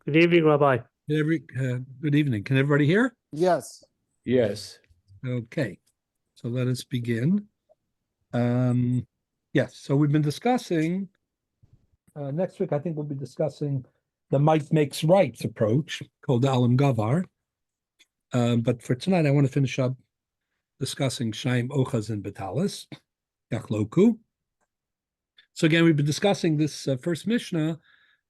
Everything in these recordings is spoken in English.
Good evening, Rabbi. Good evening. Can everybody hear? Yes. Yes. Okay, so let us begin. Yes, so we've been discussing, next week I think we'll be discussing the might makes rights approach called Alam Gavar. But for tonight, I want to finish up discussing Shaim Ochaz and Betalis, Yachloku. So again, we've been discussing this first Mishnah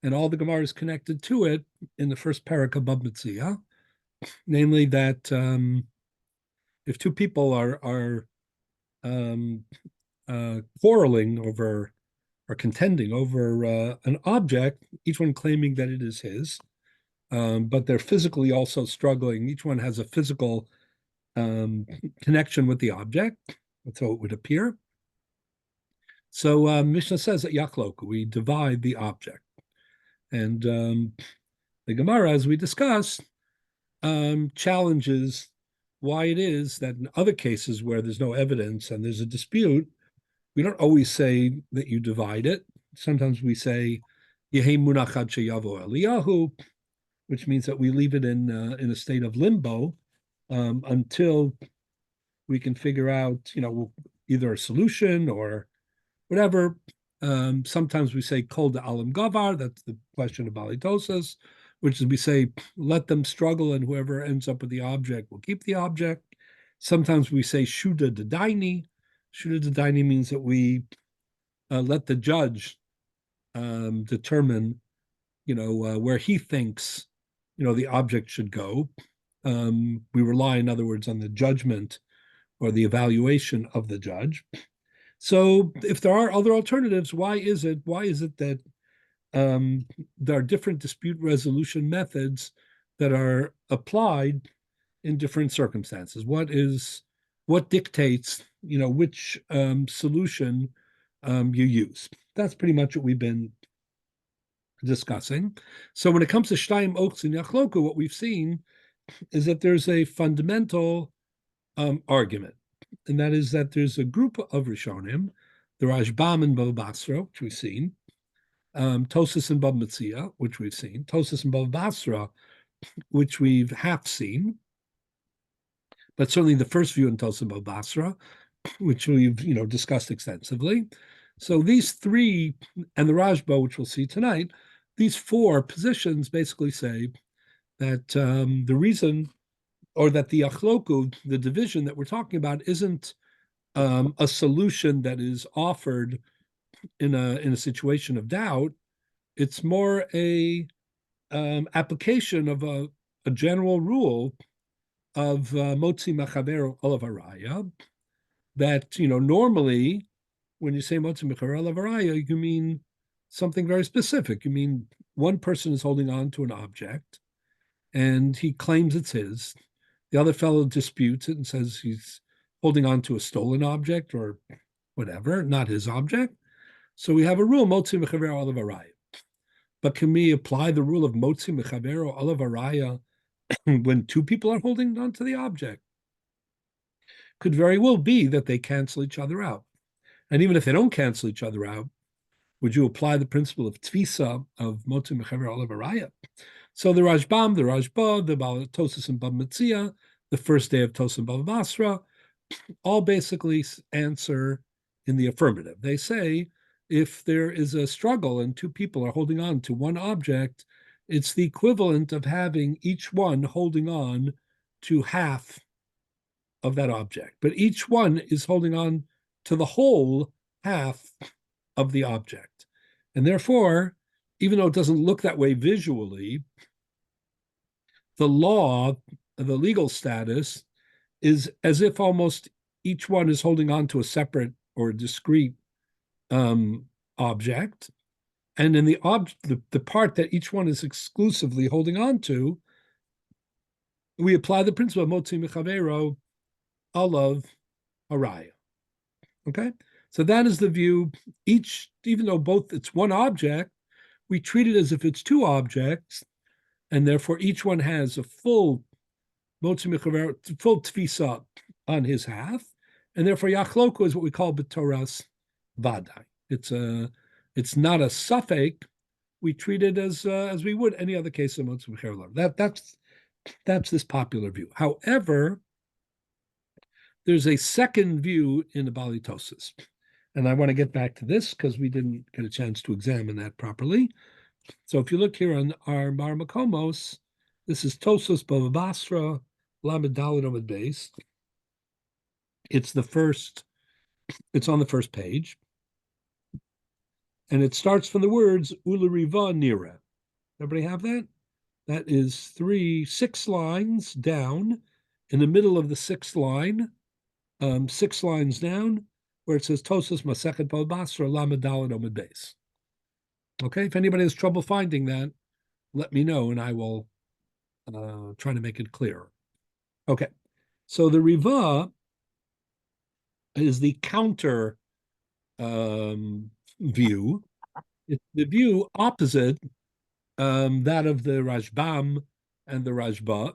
and all the Gemaras connected to it in the first parak of Bab Metzia, namely that if two people are quarreling over or contending over an object, each one claiming that it is his, but they're physically also struggling. Each one has a physical connection with the object, so it would appear. So Mishnah says that Yachlok, we divide the object. And the Gemara, as we discussed, challenges why it is that in other cases where there's no evidence and there's a dispute, we don't always say that you divide it. Sometimes we say, Yehei munachad sheyavo Eliyahu, which means that we leave it in a state of limbo until we can figure out, either a solution or whatever. Sometimes we say kol de alam gavar, that's the question of balitosas, which is we say let them struggle and whoever ends up with the object will keep the object. Sometimes we say shuda de daini. Shuda de daini means that we let the judge determine, where he thinks, the object should go. We rely, in other words, on the judgment or the evaluation of the judge. So if there are other alternatives, why is it that there are different dispute resolution methods that are applied in different circumstances? What dictates, which solution you use? That's pretty much what we've been discussing. So when it comes to Shtayim Ochs and Yachloku, what we've seen is that there's a fundamental argument, and that is that there's a group of Rishonim, the Rashbam and Bava Basra, which we've seen, Tosas and Bava Metzia, which we've seen, Tosas and Bava Basra, which we've half seen, but certainly the first view in Tosas and Bava Basra, which we've discussed extensively. So these three, and the Rashba, which we'll see tonight, these four positions basically say that the reason, or that the achloku, the division that we're talking about, isn't a solution that is offered in a situation of doubt. It's more a application of a general rule of motzi mechaber olav haraya, that normally when you say motzi mechaber olav haraya, you mean something very specific. You mean one person is holding on to an object and he claims it's his. The other fellow disputes it and says he's holding on to a stolen object or whatever, not his object. So we have a rule, motzi mechaber olav haraya. But can we apply the rule of motzi mechaber olav haraya when two people are holding on to the object? Could very well be that they cancel each other out. And even if they don't cancel each other out, would you apply the principle of tvisa of motzi mechaber olav haraya? So the Rashbam, the Rashba, the Tosas and Bava Metzia, the first day of Tosas and Bava Basra, all basically answer in the affirmative. They say if there is a struggle and two people are holding on to one object, it's the equivalent of having each one holding on to half of that object. But each one is holding on to the whole half of the object. And therefore, even though it doesn't look that way visually, the law, the legal status, is as if almost each one is holding on to a separate or discrete object. And in the part that each one is exclusively holding on to, we apply the principle of motzi mechavero olav haraya. Okay? So that is the view. Each, even though both it's one object, we treat it as if it's two objects, and therefore each one has a full motzi mechavero, full tfisa on his half, and therefore yachloku is what we call b'toras vadai. It's not a suffix we treat it as we would any other case of Motzu B'cher. That's this popular view. However, there's a second view in the Bali Tosas. And I want to get back to this because we didn't get a chance to examine that properly. So if you look here on our Mar Makomos, this is Tosas Bava Basra, Lamed Dalet Omid Beis. It's on the first page. And it starts from the words Ula Riva Nira. Everybody have that? That is 6 lines down. In the middle of the sixth line, 6 lines down, where it says Tosas Masechet Bava Basra, Lamed Dalet Omid Beis. Okay, if anybody has trouble finding that, let me know and I will try to make it clearer. Okay, so the Riva is the counter view. It's the view opposite that of the Rashbam and the Rashba,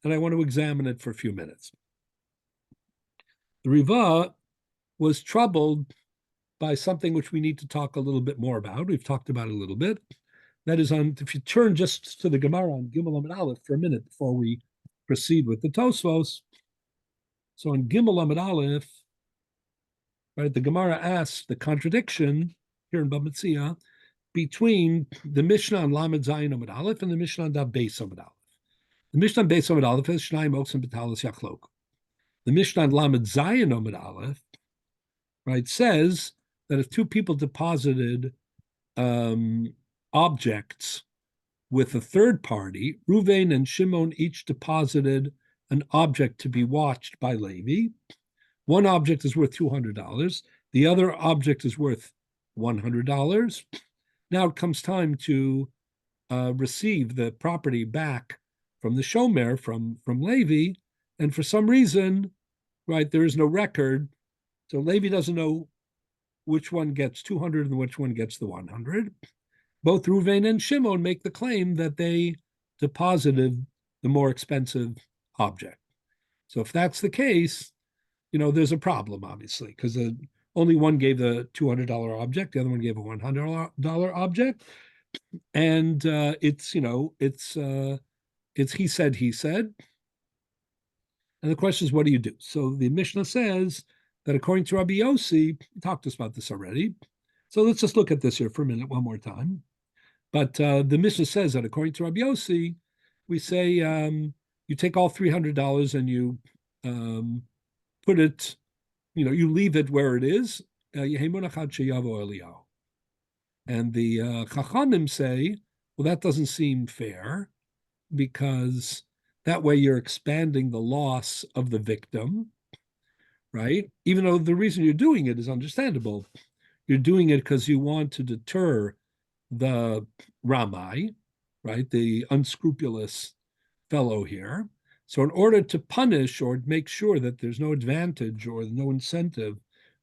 and I want to examine it for a few minutes. The Riva was troubled by something which we need to talk a little bit more about. We've talked about it a little bit. That is, if you turn just to the Gemara on Gimel Amud Aleph for a minute before we proceed with the Tosfos. So on Gimel Amud Aleph, right, the Gemara asks the contradiction here in Bamitzia between the Mishnah on Lamed Zayin Amud Aleph and the Mishnah on Daf Beis Amud Aleph. The Mishnah on Beis Amud Aleph is Shnai Moksem B'Talis Yachlok. The Mishnah on Lamed Zayin Amud Aleph, right, says that if two people deposited objects with a third party, Ruvain and Shimon each deposited an object to be watched by Levi. One object is worth $200. The other object is worth $100. Now it comes time to receive the property back from the Shomer, from Levi, and for some reason, right, there is no record. So Levi doesn't know which one gets 200 and which one gets the 100. Both Ruvain and Shimon make the claim that they deposited the more expensive object. So if that's the case, there's a problem, obviously, because only one gave the $200 object, the other one gave a $100 object, and it's he said. And the question is, what do you do? So the Mishnah says that according to Rabbi Yossi, we talked to us about this already. So let's just look at this here for a minute, one more time. But the Mishnah says that according to Rabbi Yossi, we say you take all $300 and you put it, you leave it where it is. And the Chachamim say, well, that doesn't seem fair because that way you're expanding the loss of the victim, right? Even though the reason you're doing it is understandable. You're doing it because you want to deter the Ramai, right, the unscrupulous fellow here. So in order to punish or make sure that there's no advantage or no incentive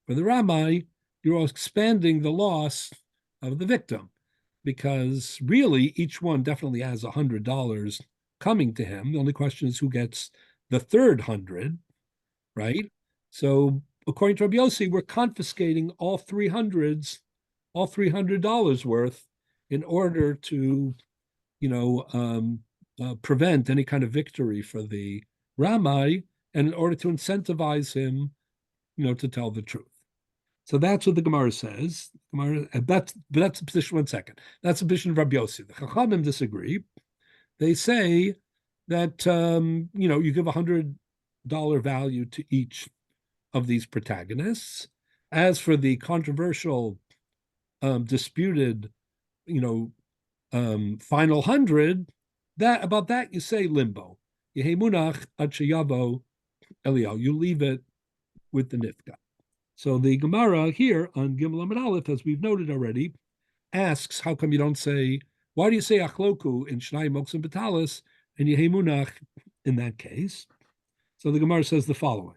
for the Ramai, you're expanding the loss of the victim because really each one definitely has $100 coming to him. The only question is who gets the third 100, right? So according to Rabbi Yossi, we're confiscating all $300 worth in order to, prevent any kind of victory for the Ramai, and in order to incentivize him, to tell the truth. So that's what the Gemara says. That's the position. One second. That's the position of Rabbi Yossi. The Chachamim disagree. They say that you give $100 value to each of these protagonists. As for the controversial, disputed, final 100, about that you say limbo. Yehemunach ad sheyavo Eliyahu. You leave it with the nifka. So the Gemara here on Gimel Amud Aleph, as we've noted already, asks, how come you don't say, why do you say achloku in Shnai Moksem B'Talis and Yehemunach in that case? So the Gemara says the following.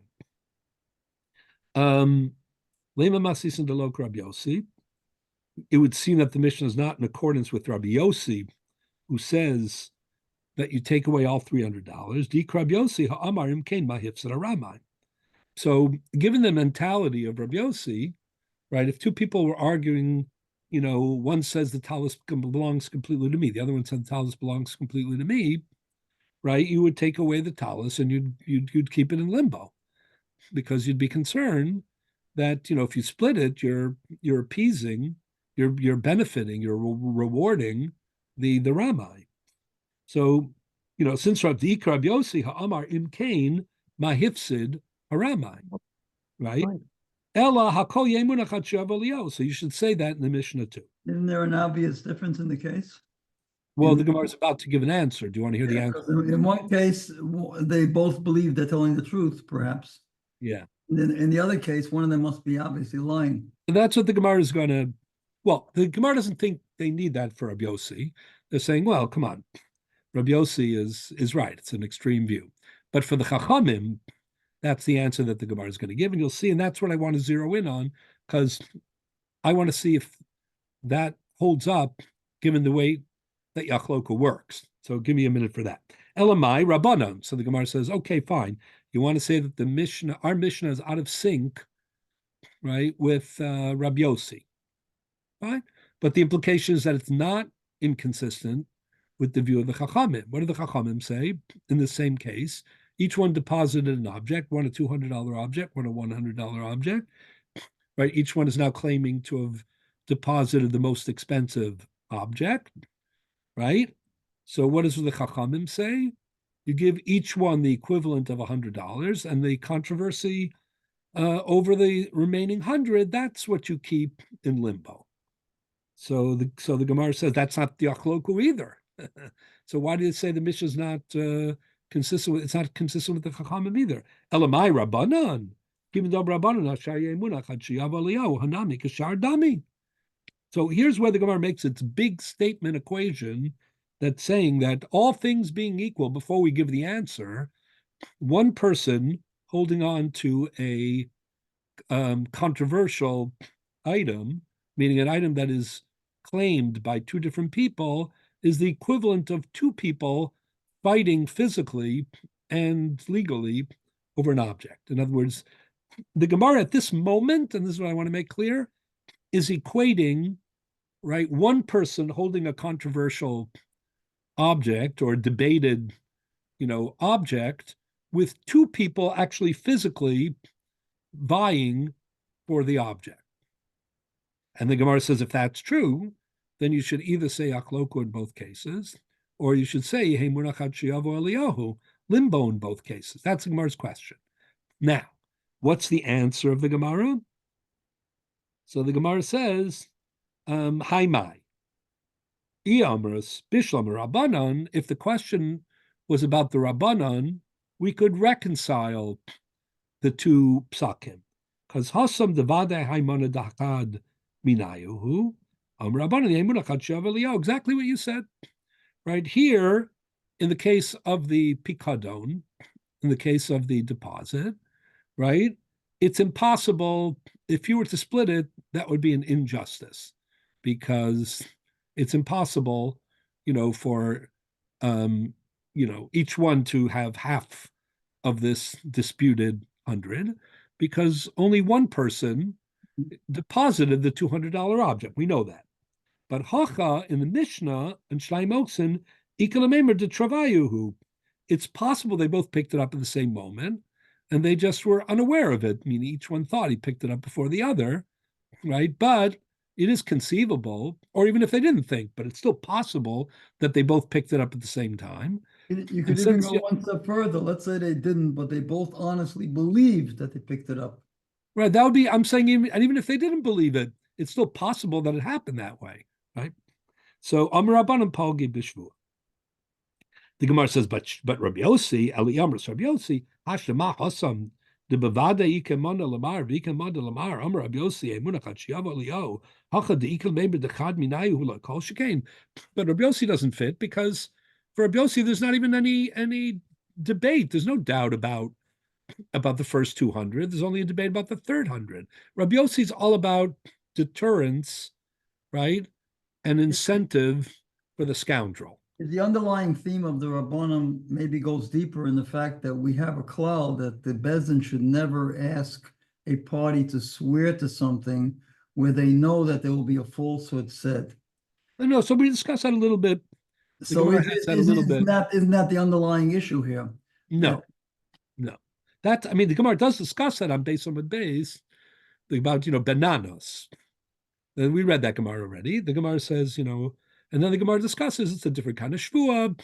Lema Masis and Delok Rabbi Yossi. It would seem that the Mishnah is not in accordance with Rabbi Yossi, who says that you take away all $300. Dik Rabbi Yossi ha'amarim kein ma'hifzed Ramai. So given the mentality of Rabbi Yossi, right, if two people were arguing one says the talus belongs completely to me, the other one says the talus belongs completely to me, right? You would take away the talus and you'd keep it in limbo because you'd be concerned that if you split it, you're appeasing, you're benefiting, you're rewarding the Ramai. So since Rabbi Yossi ha'amar im kain mahifsid haramai, right? Ella hakol yemunach at. So you should say that in the Mishnah too. Isn't there an obvious difference in the case? Well, the Gemara is about to give an answer. Do you want to hear the answer? In one case, they both believe they're telling the truth, perhaps. Yeah. In the other case, one of them must be obviously lying. That's what the Gemara is going to. Well, the Gemara doesn't think they need that for Rabbi Yossi. They're saying, well, come on, Rabbi Yossi is right. It's an extreme view. But for the Chachamim, that's the answer that the Gemara is going to give. And you'll see, and that's what I want to zero in on, because I want to see if that holds up, given the way that Yachloka works. So give me a minute for that. Elamai Rabbanon. So the Gemara says, okay, fine. You want to say that the Mishnah, our Mishnah is out of sync, right, with Rabbi Yossi. Fine. But the implication is that it's not inconsistent with the view of the Chachamim. What do the Chachamim say in the same case? Each one deposited an object, one a $200 object, one a $100 object, right? Each one is now claiming to have deposited the most expensive object, right? So what does the Chachamim say? You give each one the equivalent of $100, and the controversy over the remaining 100, that's what you keep in limbo. So the Gemara says that's not the Achloku either. So why did it say the Mishnah is not consistent with? It's not consistent with the Chachamim either. Elamai Rabbanan, given the Rabbanan, Hanami Kashar Dami. So here's where the Gemara makes its big statement equation that's saying that all things being equal, before we give the answer, one person holding on to a controversial item, meaning an item that is claimed by two different people, is the equivalent of two people fighting physically and legally over an object. In other words, the Gemara at this moment, and this is what I want to make clear, is equating, right, one person holding a controversial object or debated, object with two people actually physically vying for the object. And the Gemara says if that's true, then you should either say Achloku in both cases, or you should say Hey Munachat Shiavo Eliyahu, limbo in both cases. That's the Gemara's question. Now, what's the answer of the Gemara? So the Gemara says, Hai Mai. If the question was about the Rabbanan, we could reconcile the two psakim. Because Hasam Devade Haimana Dachad Minayuhu, exactly what you said. Right here, in the case of the Pikadon, in the case of the deposit, right, it's impossible. If you were to split it, that would be an injustice, because it's impossible, for each one to have half of this disputed 100, because only one person deposited the $200 object. We know that. But Hacha in the Mishnah and Shleim Oksin, Ikalamemer de Travayuhu, it's possible they both picked it up at the same moment, and they just were unaware of it, meaning each one thought he picked it up before the other, right? But it is conceivable, or even if they didn't think, but it's still possible that they both picked it up at the same time. You could even go one step further. Let's say they didn't, but they both honestly believed that they picked it up. Right. That would be, I'm saying, even if they didn't believe it, it's still possible that it happened that way, right? So, Amar Rabbanan Palgi Bishvu. The Gemara says, but Rabbi Yossi, Eli Amras Rabbi Yossi, Hashlema Hasam, the Bavada Ikemanda Lamar, Vikemanda Lamar, Amar Rabbi Yossi, Emunachat Shiava Leo, Hacha de Ikel Meber de Chad Minayu Hula Kol Shekain. But Rabbi Yossi doesn't fit, because for Rabbi Yossi, there's not even any debate. There's no doubt about the first 200. There's only a debate about the third 100. Rabbi Yossi is all about deterrence, right, and incentive for the scoundrel. The underlying theme of the Rabbanim maybe goes deeper in the fact that we have a klal that the Bezdin should never ask a party to swear to something where they know that there will be a falsehood said. No, so we discussed that a little bit. The So Gemara has that a little bit. isn't that the underlying issue here? No, no. I mean, the Gemara does discuss that on Beis Amud Beis about, bananas. And we read that Gemara already. The Gemara says, and then the Gemara discusses it's a different kind of shvua.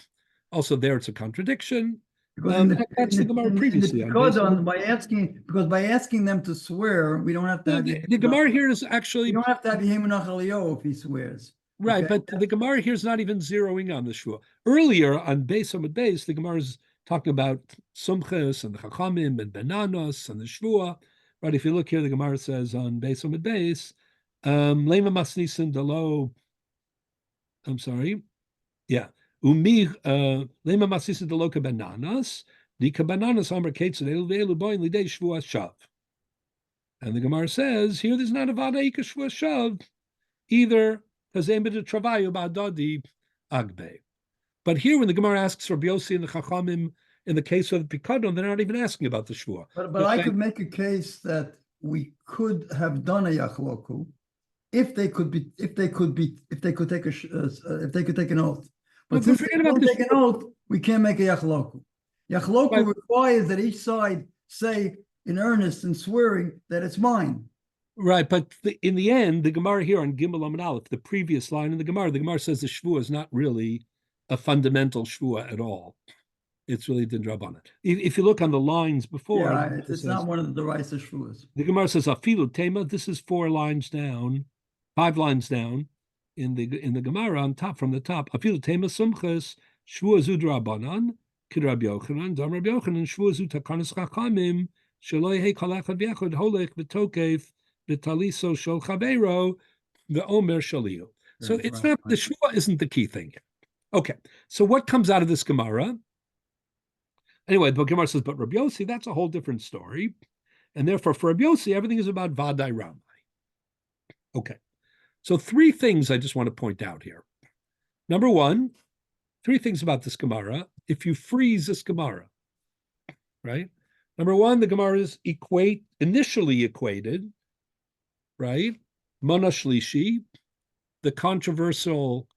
Also, there it's a contradiction. Because That's the Gemara previously. By asking them to swear, we don't have to have the Gemara here is actually you don't have to have Yehimunach Aliyo if he swears. Right, okay? But the Gemara here is not even zeroing on the shvua. Earlier on Beis Amud Beis, the Gemara is talking about sumches and the chachamim and bananas and the shvua. Right, if you look here, the Gemara says on Beis Amud Beis, lema masnisin dalo. I'm sorry, yeah. Umi lema masnisin dalo ka bananas. Dika bananas amar ketzad elu ve'elu boin lidei shvua shav. And the Gemara says here, there's not a vadaika shvua shav either. But here, when the Gemara asks Rabbi Yossi and the Chachamim in the case of the Pikadon, they're not even asking about the Shvua. But I could make a case that we could have done a Yachloku if they could take an oath. But since they don't take an oath, we can't make a Yachloku. Yachloku requires that each side say in earnest and swearing that it's mine. Right, but in the end, the Gemara here on Gimel Amud Aleph, the previous line in the Gemara says the Shvua is not really a fundamental Shvua at all. It's really Dindrabanan. If you look on the lines before, it's not one of the derisive Shvuas. The Gemara says Afilu Tema. This is 5 lines down in the Gemara on top from the top. Afilu Tema Sumches Shvua Zudrabanan Kid Rabbi Yochanan Dam Rabbi Yochanan Shvua Zu Takanas Chachamim Shaloi He Kalachad V'Yachod Holech V'Tokef V'Taliso Shol Chavero V'Omer Shaliu. So it's not the Shvua isn't the key thing. Okay, so what comes out of this Gemara? Anyway, the Gemara says, but Rabbi Yossi, that's a whole different story. And therefore, for Rabbi Yossi, everything is about Vadai Ramai. Okay, so 3 things I just want to point out here. Number 1, 3 things about this Gemara. If you freeze this Gemara, right? Number 1, the Gemara is initially equated, right? Mana Shlishi, the controversial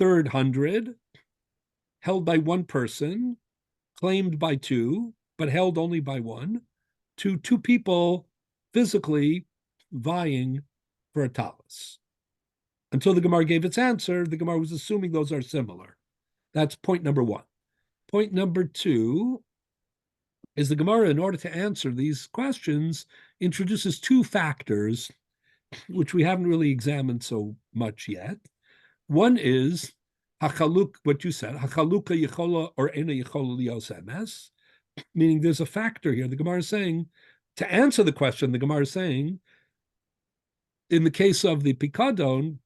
3rd hundred, held by 1 person, claimed by 2, but held only by 1, to 2 people physically vying for a talus. Until the Gemara gave its answer, the Gemara was assuming those are similar. That's point number 1. Point number 2 is the Gemara, in order to answer these questions, introduces 2 factors, which we haven't really examined so much yet. One is Hachaluk, what you said, Hachaluka Yechola or Ena Yechola Lios Emes, meaning there's a factor here. The Gemara is saying, to answer the question, the Gemara is saying, in the case of the Pikadon,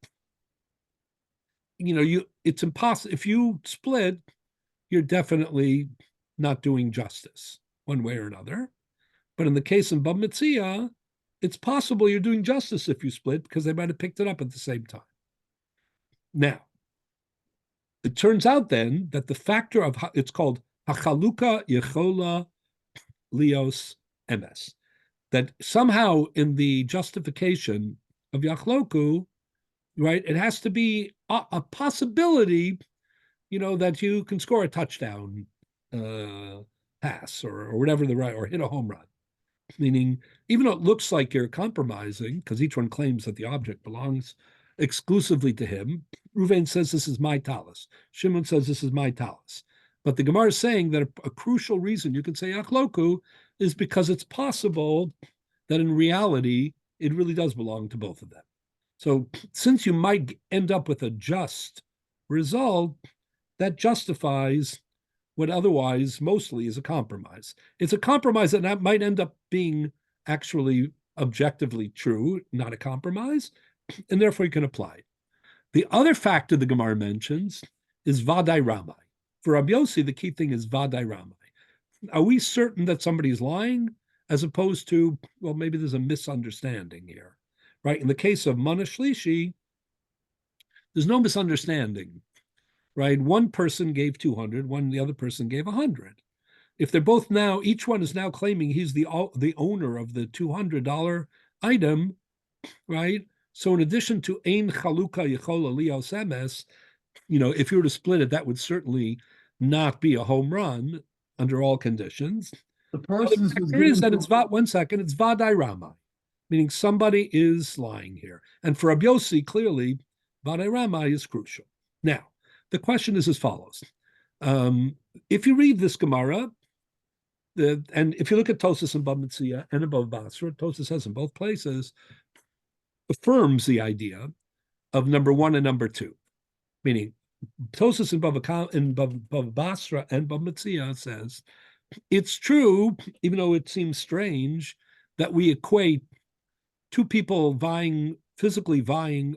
it's impossible. If you split, you're definitely not doing justice one way or another. But in the case of Bab Metzia, it's possible you're doing justice if you split because they might have picked it up at the same time. Now, it turns out then that the factor of, it's called Hachaluka Yechola Lios Emes, that somehow in the justification of Yachloku, right, it has to be a possibility, that you can score a touchdown pass or whatever or hit a home run. Meaning, even though it looks like you're compromising, because each one claims that the object belongs exclusively to him, Reuven says this is my talus. Shimon says this is my talus. But the Gemara is saying that a crucial reason you can say Achloku is because it's possible that in reality, it really does belong to both of them. So since you might end up with a just result, that justifies what otherwise mostly is a compromise. It's a compromise that might end up being actually objectively true, not a compromise, and therefore you can apply it. The other factor the Gemara mentions is Vadai Ramai. For Rabbi Yossi, the key thing is Vadai Ramai. Are we certain that somebody's lying, as opposed to, well, maybe there's a misunderstanding here, right? In the case of Mana Shlishi, there's no misunderstanding, right? One person gave 200, the other person gave 100. If they're both now, each one is now claiming he's the owner of the $200 item, right? So in addition to ein chaluka yichola lios emes, if you were to split it, that would certainly not be a home run under all conditions. The persons who's There is given that it's one second, it's vadai ramai, meaning somebody is lying here. And for Rabbi Yossi, clearly, vadai ramai is crucial. Now, the question is as follows. If you read this Gemara, and if you look at Tosas and Bava Metzia and above Basra, Tosas says in both places, affirms the idea of number one and number two, meaning Tosas and Bava Basra and Bava Metzia says, it's true, even though it seems strange, that we equate two people physically vying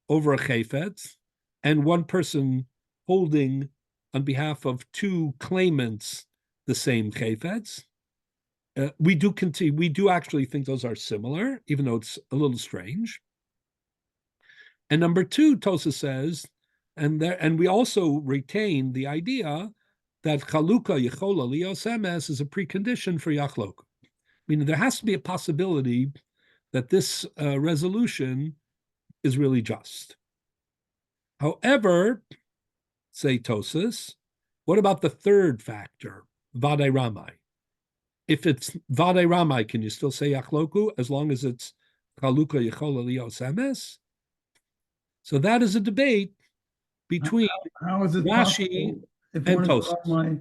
over a chayfetz, and one person holding on behalf of two claimants the same chayfetz. We do actually think those are similar, even though it's a little strange. And number two, Tosa says, and we also retain the idea that chaluka yichola lios emes is a precondition for yachloka. Meaning there has to be a possibility that this resolution is really just. However, say Tosas, what about the third factor, vadai ramai? If it's vadai ramai, can you still say yachloku as long as it's chaluka yichola lios emes? So that is a debate between how is it Rashi if and one is Tosas. a Ramai?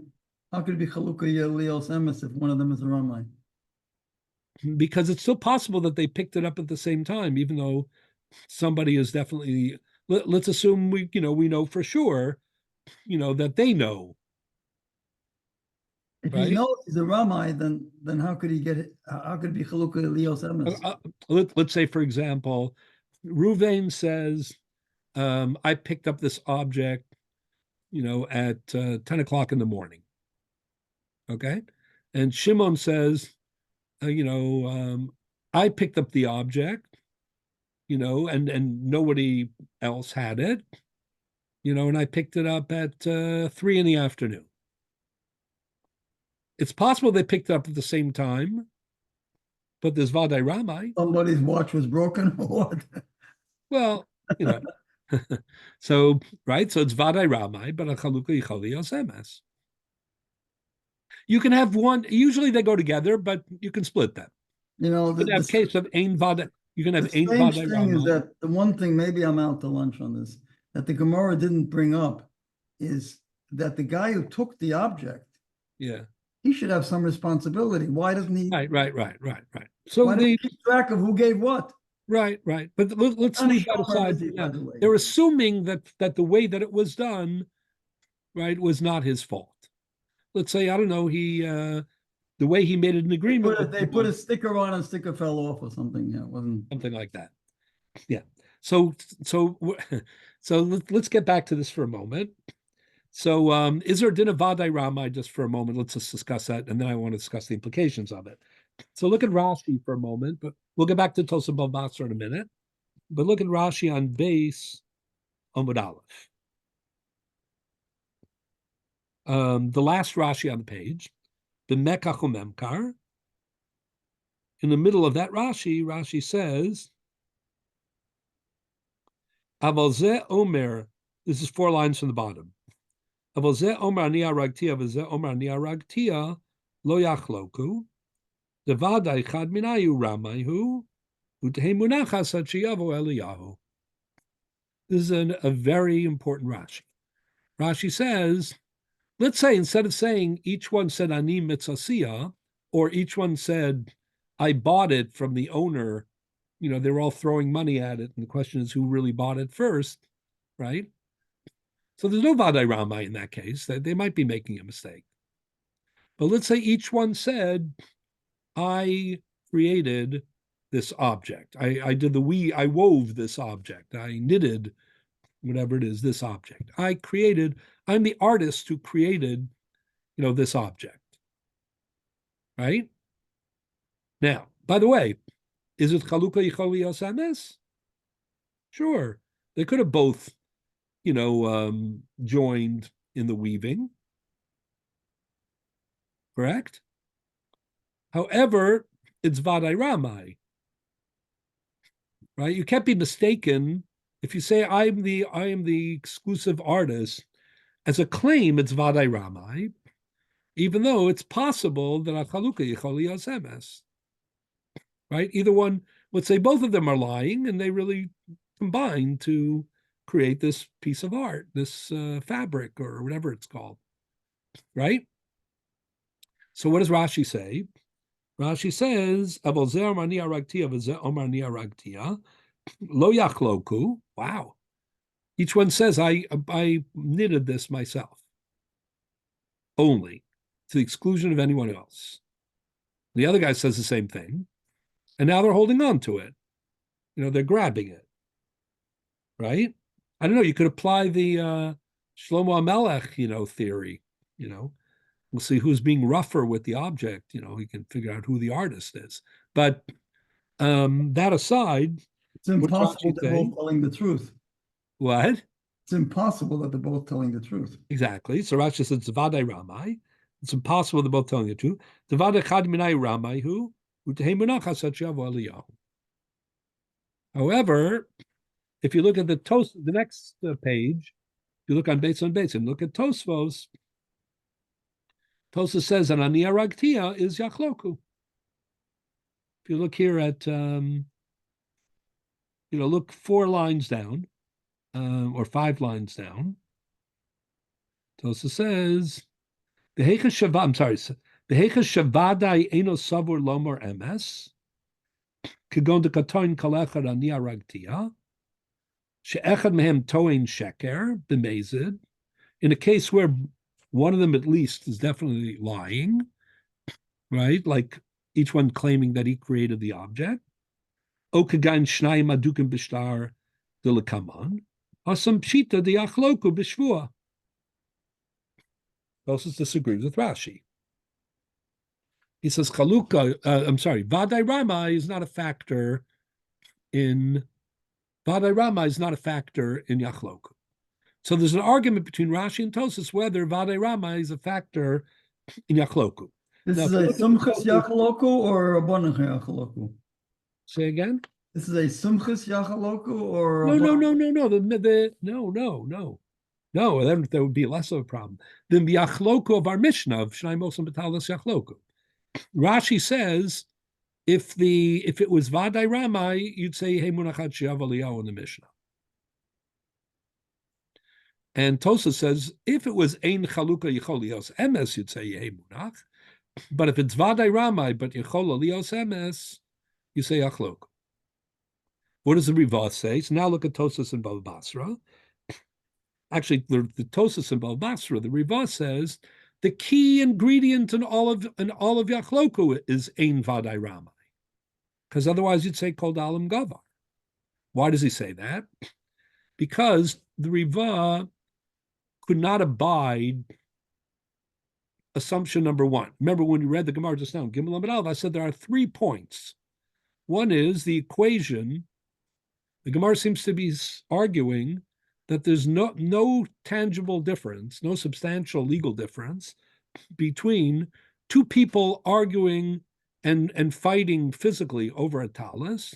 How could it be Chaluka Lios Emes if one of them is a Ramai? Because it's still possible that they picked it up at the same time, even though somebody is definitely. Let's assume we know for sure, that they know. If right? he knows he's a Ramai, then how could he get it? How could it be Chaluka Lios Emes? Let's say, for example, Ruvain says, I picked up this object, at 10 o'clock in the morning. Okay. And Shimon says, I picked up the object, and nobody else had it, and I picked it up at 3 p.m. It's possible they picked it up at the same time, but there's Vadai Ramai. Somebody's watch was broken or what? Well, so, right? So it's Vadai Ramai, but a Chaluka Yicholi Yosemes. You can have one, usually they go together, but you can split them. You can have case of Ein Vadai. You can have Ein Vadai Ramai. The thing is that the one thing, maybe I'm out to lunch on this, that the Gemara didn't bring up is that the guy who took the object, he should have some responsibility. Why doesn't he? Right. So why doesn't he keep track of who gave what? Right. But let's leave that aside. They're assuming that the way that it was done, right, was not his fault. Let's say, I don't know, the way he made an agreement. They put a sticker on and sticker fell off or something. Yeah, it wasn't something like that. Yeah. So let's get back to this for a moment. So is there din of Vadai Ramai just for a moment? Let's just discuss that, and then I want to discuss the implications of it. So look at Rashi for a moment, but we'll get back to Tosa Bava Basra in a minute. But look at Rashi on base Amud Aleph. The last Rashi on the page, the Mekach Memkar. In the middle of that Rashi says, Aval Zeh Omer, this is 4 lines from the bottom. Aval Zeh Omer Ani Aragtia, V'Zeh Omer Ani Aragtia, Lo Yachloku, Devadai Chad Minayu Ramayu, Utehe Munachas Hachiyavu Eliyahu. This is a very important Rashi. Rashi says, let's say instead of saying each one said Ani Mitzasiya, or each one said, I bought it from the owner, they were all throwing money at it, and the question is who really bought it first, right? So there's no Vadai Ramai in that case. They might be making a mistake. But let's say each one said, I created this object. I wove this object. I knitted, whatever it is, this object. I'm the artist who created, this object. Right? Now, by the way, is it Chaluka Yicholi Yosames? Sure. They could have both, joined in the weaving. Correct? However, it's Vadai Ramai. right? You can't be mistaken if you say I am the exclusive artist. As a claim, it's Vadai Ramai, even though it's possible that Achaluka Yicholi Yosemes, right? Either one, let's say both of them are lying, and they really combine to create this piece of art, this fabric or whatever it's called, right? So what does Rashi say? Rashi says, Lo yachloku. Wow. Each one says, I knitted this myself, only, to the exclusion of anyone else. The other guy says the same thing, and now they're holding on to it. They're grabbing it, right? I don't know. You could apply the Shlomo Amelech, theory. We'll see who's being rougher with the object. He can figure out who the artist is. But that aside, it's impossible they're both telling the truth. What? It's impossible that they're both telling the truth. Exactly. So Rashi says Zavadai Ramai. It's impossible they're both telling the truth. Zavadai Chad Minai Ramai who However, if you look at the next page, you look on Beis and look at Tosfos. Tosfos says an Aniya Ragtia is Yachloku. If you look here at, look 4 lines down, or 5 lines down. Tosfos says, the Hecha Shavadai Eno Savur Lomor Emes, Kigon de Katoin Kalechad Aniya Ragtia, She'echad Mehem Toin Sheker, B'mezid, in a case where one of them at least is definitely lying, right? Like each one claiming that he created the object. O Kagan Shnayim Adukim Bishtar de Lekaman, Asam Pshita de Achloku Bishvua. Tosfos disagrees with Rashi. He says Vadai Ramai is not a factor in Yachloku. So there's an argument between Rashi and Tosfos whether Vadai Ramai is a factor in Yachloku. This is a Sumchus Yachloku or a Bonach Yachloku? Say again? This is a Sumchus Yachloku or no. No, then there would be less of a problem than the Yachloku of our Mishnah of Shnai Mosam B'Talas Yachloku. Rashi says if it was Vadai Ramai, you'd say Hey Munachat Shiav Eliyahu in the Mishnah. And Tosfos says if it was Ein Chaluka Yichol Lios Emes, you'd say Hey Munach. But if it's Vadai Ramai but Yichol Lios Emes, you say Yachloku. What does the Rivah say? So now look at Tosfos and Bava Basra. Actually, the Tosfos and Bava Basra, the Rivah says the key ingredient in all of Yachloku is Ein Vadai Ramai, because otherwise you'd say Kol Dalam Gavar. Why does he say that? Because the Rivah could not abide assumption number 1. Remember when you read the Gemara just now, Gimel Amud Aleph, I said there are 3 points. One is the equation. The Gemara seems to be arguing that there's no tangible difference, no substantial legal difference between 2 people arguing and fighting physically over a talis,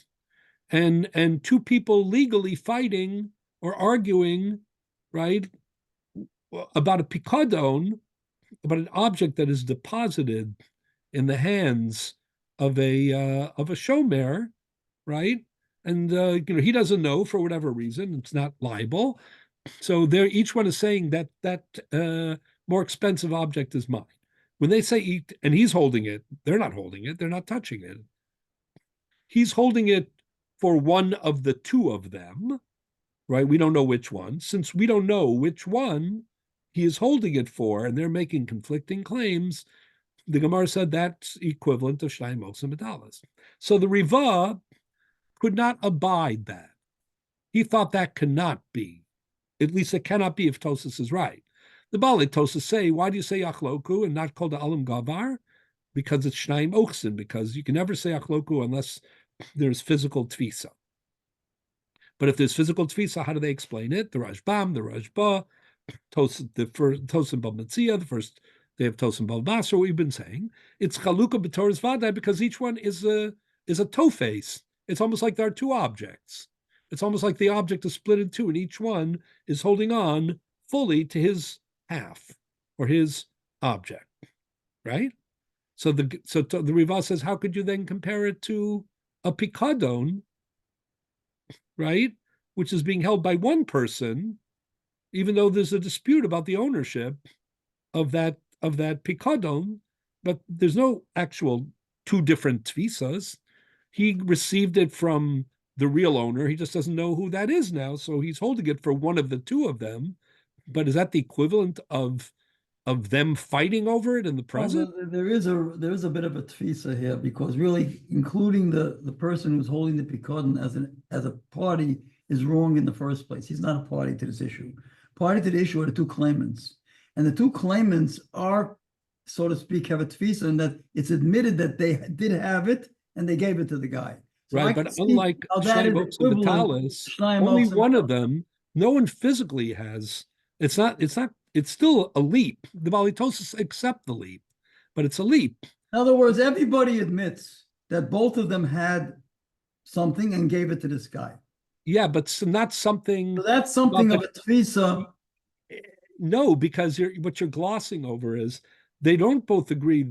and 2 people legally fighting or arguing, right, about a pikadon, about an object that is deposited in the hands of a shomer, right? And he doesn't know for whatever reason. It's not liable. So each one is saying that more expensive object is mine. When they say and he's holding it, they're not holding it. They're not touching it. He's holding it for one of the 2 of them, right? We don't know which one. Since we don't know which one he is holding it for, and they're making conflicting claims, the Gemara said that's equivalent to Shnai Mosam B'Talas. So the Rivah could not abide that. He thought that cannot be. At least it cannot be if Tosfos is right. The Baalei Tosfos say, why do you say Yachloku and not called the Alam Gavar? Because it's Shnai Ochsin, because you can never say Yachloku unless there's physical tfisa. But if there's physical tfisa, how do they explain it? The Rashbam, the Rashba, Tosfos and Bava Metzia, the first they have Tosfos and Bava Basra. We've been saying it's Chaluka b'Torah Vadai because each one is a toe-face. It's almost like there are two objects. It's almost like the object is split in two, and each one is holding on fully to his half or his object, right? So the Riva says, how could you then compare it to a pikadon, right, which is being held by one person, even though there's a dispute about the ownership of that pikadon, but there's no actual two different tvisas. He received it from the real owner. He just doesn't know who that is now, so he's holding it for one of the two of them. But is that the equivalent of them fighting over it in the present? Well, there is a bit of a tfisa here, because really including the person who's holding the pikadon as a party is wrong in the first place. He's not a party to this issue. Party to the issue are the two claimants, and the two claimants are, so to speak, have a tfisa in that it's admitted that they did have it and they gave it to the guy. So right, but unlike Shlomo and Vitalis, only one of them, no one physically has. It's still a leap. The Balitosis accept the leap, but it's a leap. In other words, everybody admits that both of them had something and gave it to this guy. Yeah, but not something. So that's something of a tfisa. No, because what you're glossing over is they don't both agree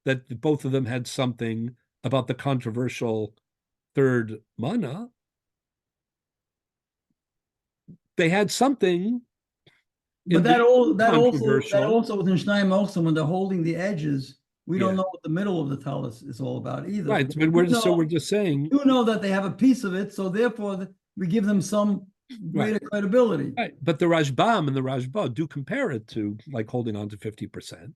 that both of them had something about the controversial third mana. They had something. But that also within Shnayim also, when they're holding the edges, we don't know what the middle of the talus is all about either. Right, but we're just saying. You know that they have a piece of it, so therefore we give them some greater credibility. Right, but the Rashbam and the Rashba do compare it to like holding on to 50%.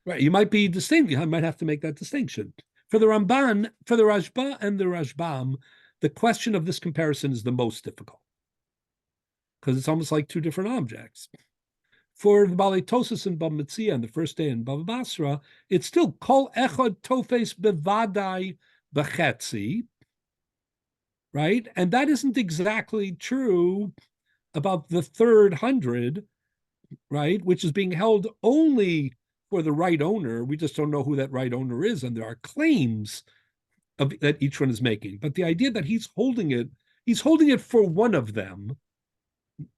Right, you might be distinct. You might have to make that distinction. For the Ramban, for the Rashba and the Rashbam, the question of this comparison is the most difficult because it's almost like two different objects. For the Balitosis and Bava Metzia and the first day in Bava Basra, it's still kol echad tofes bevadai b'chetzi, right? And that isn't exactly true about the third 100, right? Which is being held only for the right owner. We just don't know who that right owner is, and there are claims that each one is making. But the idea that he's holding it for one of them,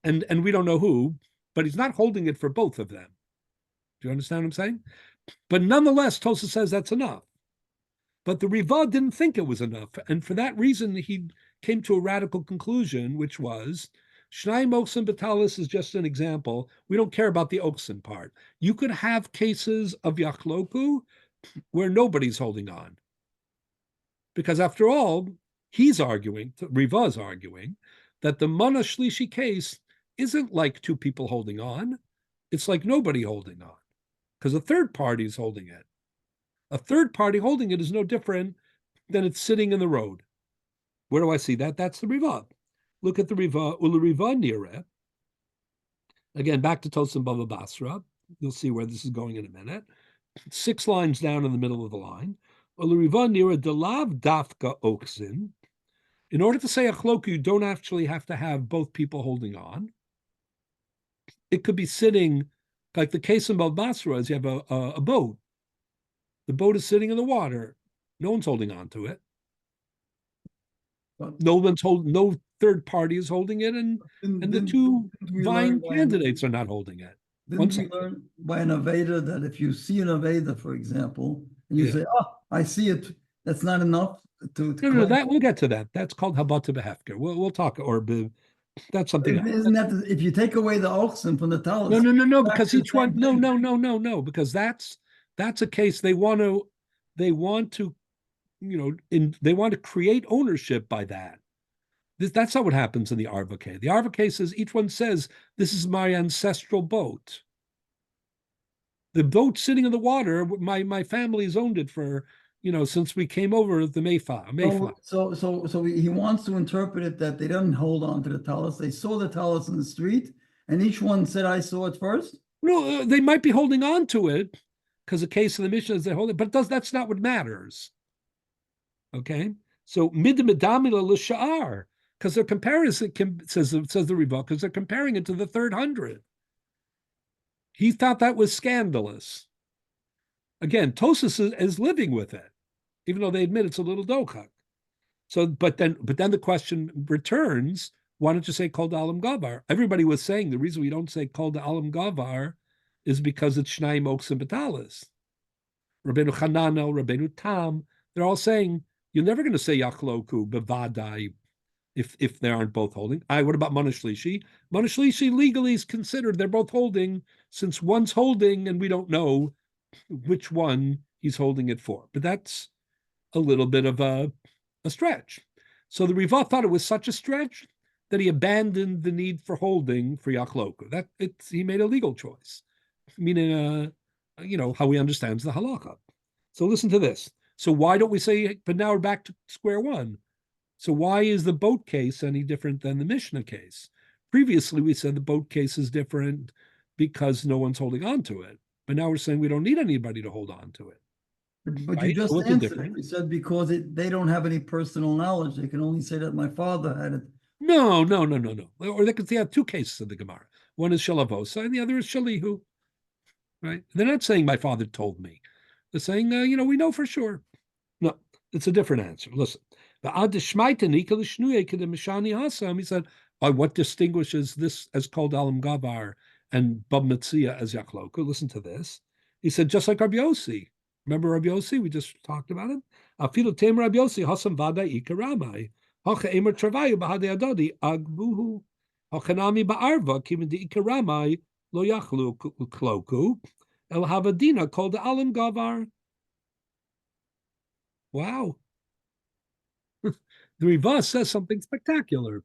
and we don't know who, but he's not holding it for both of them. Do you understand what I'm saying? But nonetheless, Tosa says that's enough. But the Riva didn't think it was enough, and for that reason, he came to a radical conclusion, which was Shnayim Oksin Batalis is just an example. We don't care about the Oksin part. You could have cases of Yachloku where nobody's holding on. Because after all, he's arguing, Riva's arguing, that the Mana Shlishi case isn't like two people holding on. It's like nobody holding on. Because a third party is holding it. A third party holding it is no different than it's sitting in the road. Where do I see that? That's the Riva. Look at the Riva, Ula Riva Nira. Again, back to Tosim Bava Basra. You'll see where this is going in a minute. 6 lines down in the middle of the line. Ula Riva Nira Delav Dafka Oksin. In order to say a chloku, you don't actually have to have both people holding on. It could be sitting, like the case in Bava Basra is you have a boat. The boat is sitting in the water. No one's holding on to it. No third party is holding it, and the two vying candidates are not holding it. Didn't we learn by an Aveda that if you see an Aveda, for example, and you say, "Oh, I see it," that's not enough to no, that we'll get to that. That's called Habata Behefker. We'll talk, or that's something else. Isn't that if you take away the Ochsen from the Talis? No, because each one, no, because that's a case they want to, they want to create ownership by that. That's not what happens in the Arva case. The Arva case says each one says, "This is my ancestral boat. The boat sitting in the water, my family's owned it for, since we came over the Mayflower." So he wants to interpret it that they didn't hold on to the talus. They saw the talus in the street, and each one said, "I saw it first." No, they might be holding on to it because the case of the Mishnah is they hold it, but that's not what matters. Okay, so midamidamila l'sha'ar, because their comparison says the Riva, because they're comparing it to the third 100. He thought that was scandalous. Again, Tosas is living with it, even though they admit it's a little dochak. So, but then the question returns, why don't you say Kol Alam Gavar? Everybody was saying the reason we don't say Kol Alam Gavar is because it's Shnai Moks and Batalas. Rabbeinu Chananel, Rabbeinu Tam, they're all saying, you're never going to say Yachloku, Bevadai, if they aren't both holding. What about Manashlishi? Manashlishi legally is considered they're both holding, since one's holding and we don't know which one he's holding it for. But that's a little bit of a stretch. So the Riva thought it was such a stretch that he abandoned the need for holding for Yachloku. He made a legal choice, meaning how he understands the halacha. So listen to this. So why don't we say? But now we're back to square one. So why is the boat case any different than the Mishnah case? Previously, we said the boat case is different because no one's holding on to it. But now we're saying we don't need anybody to hold on to it. But right? you just So answered. You said because they don't have any personal knowledge. They can only say that my father had it. No. Or they could say have two cases of the Gemara. One is Shalavosa and the other is Shalihu. Right? They're not saying my father told me. They're saying, we know for sure. No, it's a different answer. Listen. He said, what distinguishes this as called Alam Gavar and Bab Metzia as Yachloku? Listen to this. He said, just like Rabbi Yossi. Remember Rabbi Yossi? We just talked about him. Afilu tem Rabbi Yossi hasam vadai ikaramai. Hacha emer travayu bahadei adodi agbuhu. Hachanami ba'arva kimin de ikaramai lo yachlu kloku. El havadina called Alam Gavar. Wow. The Riva says something spectacular.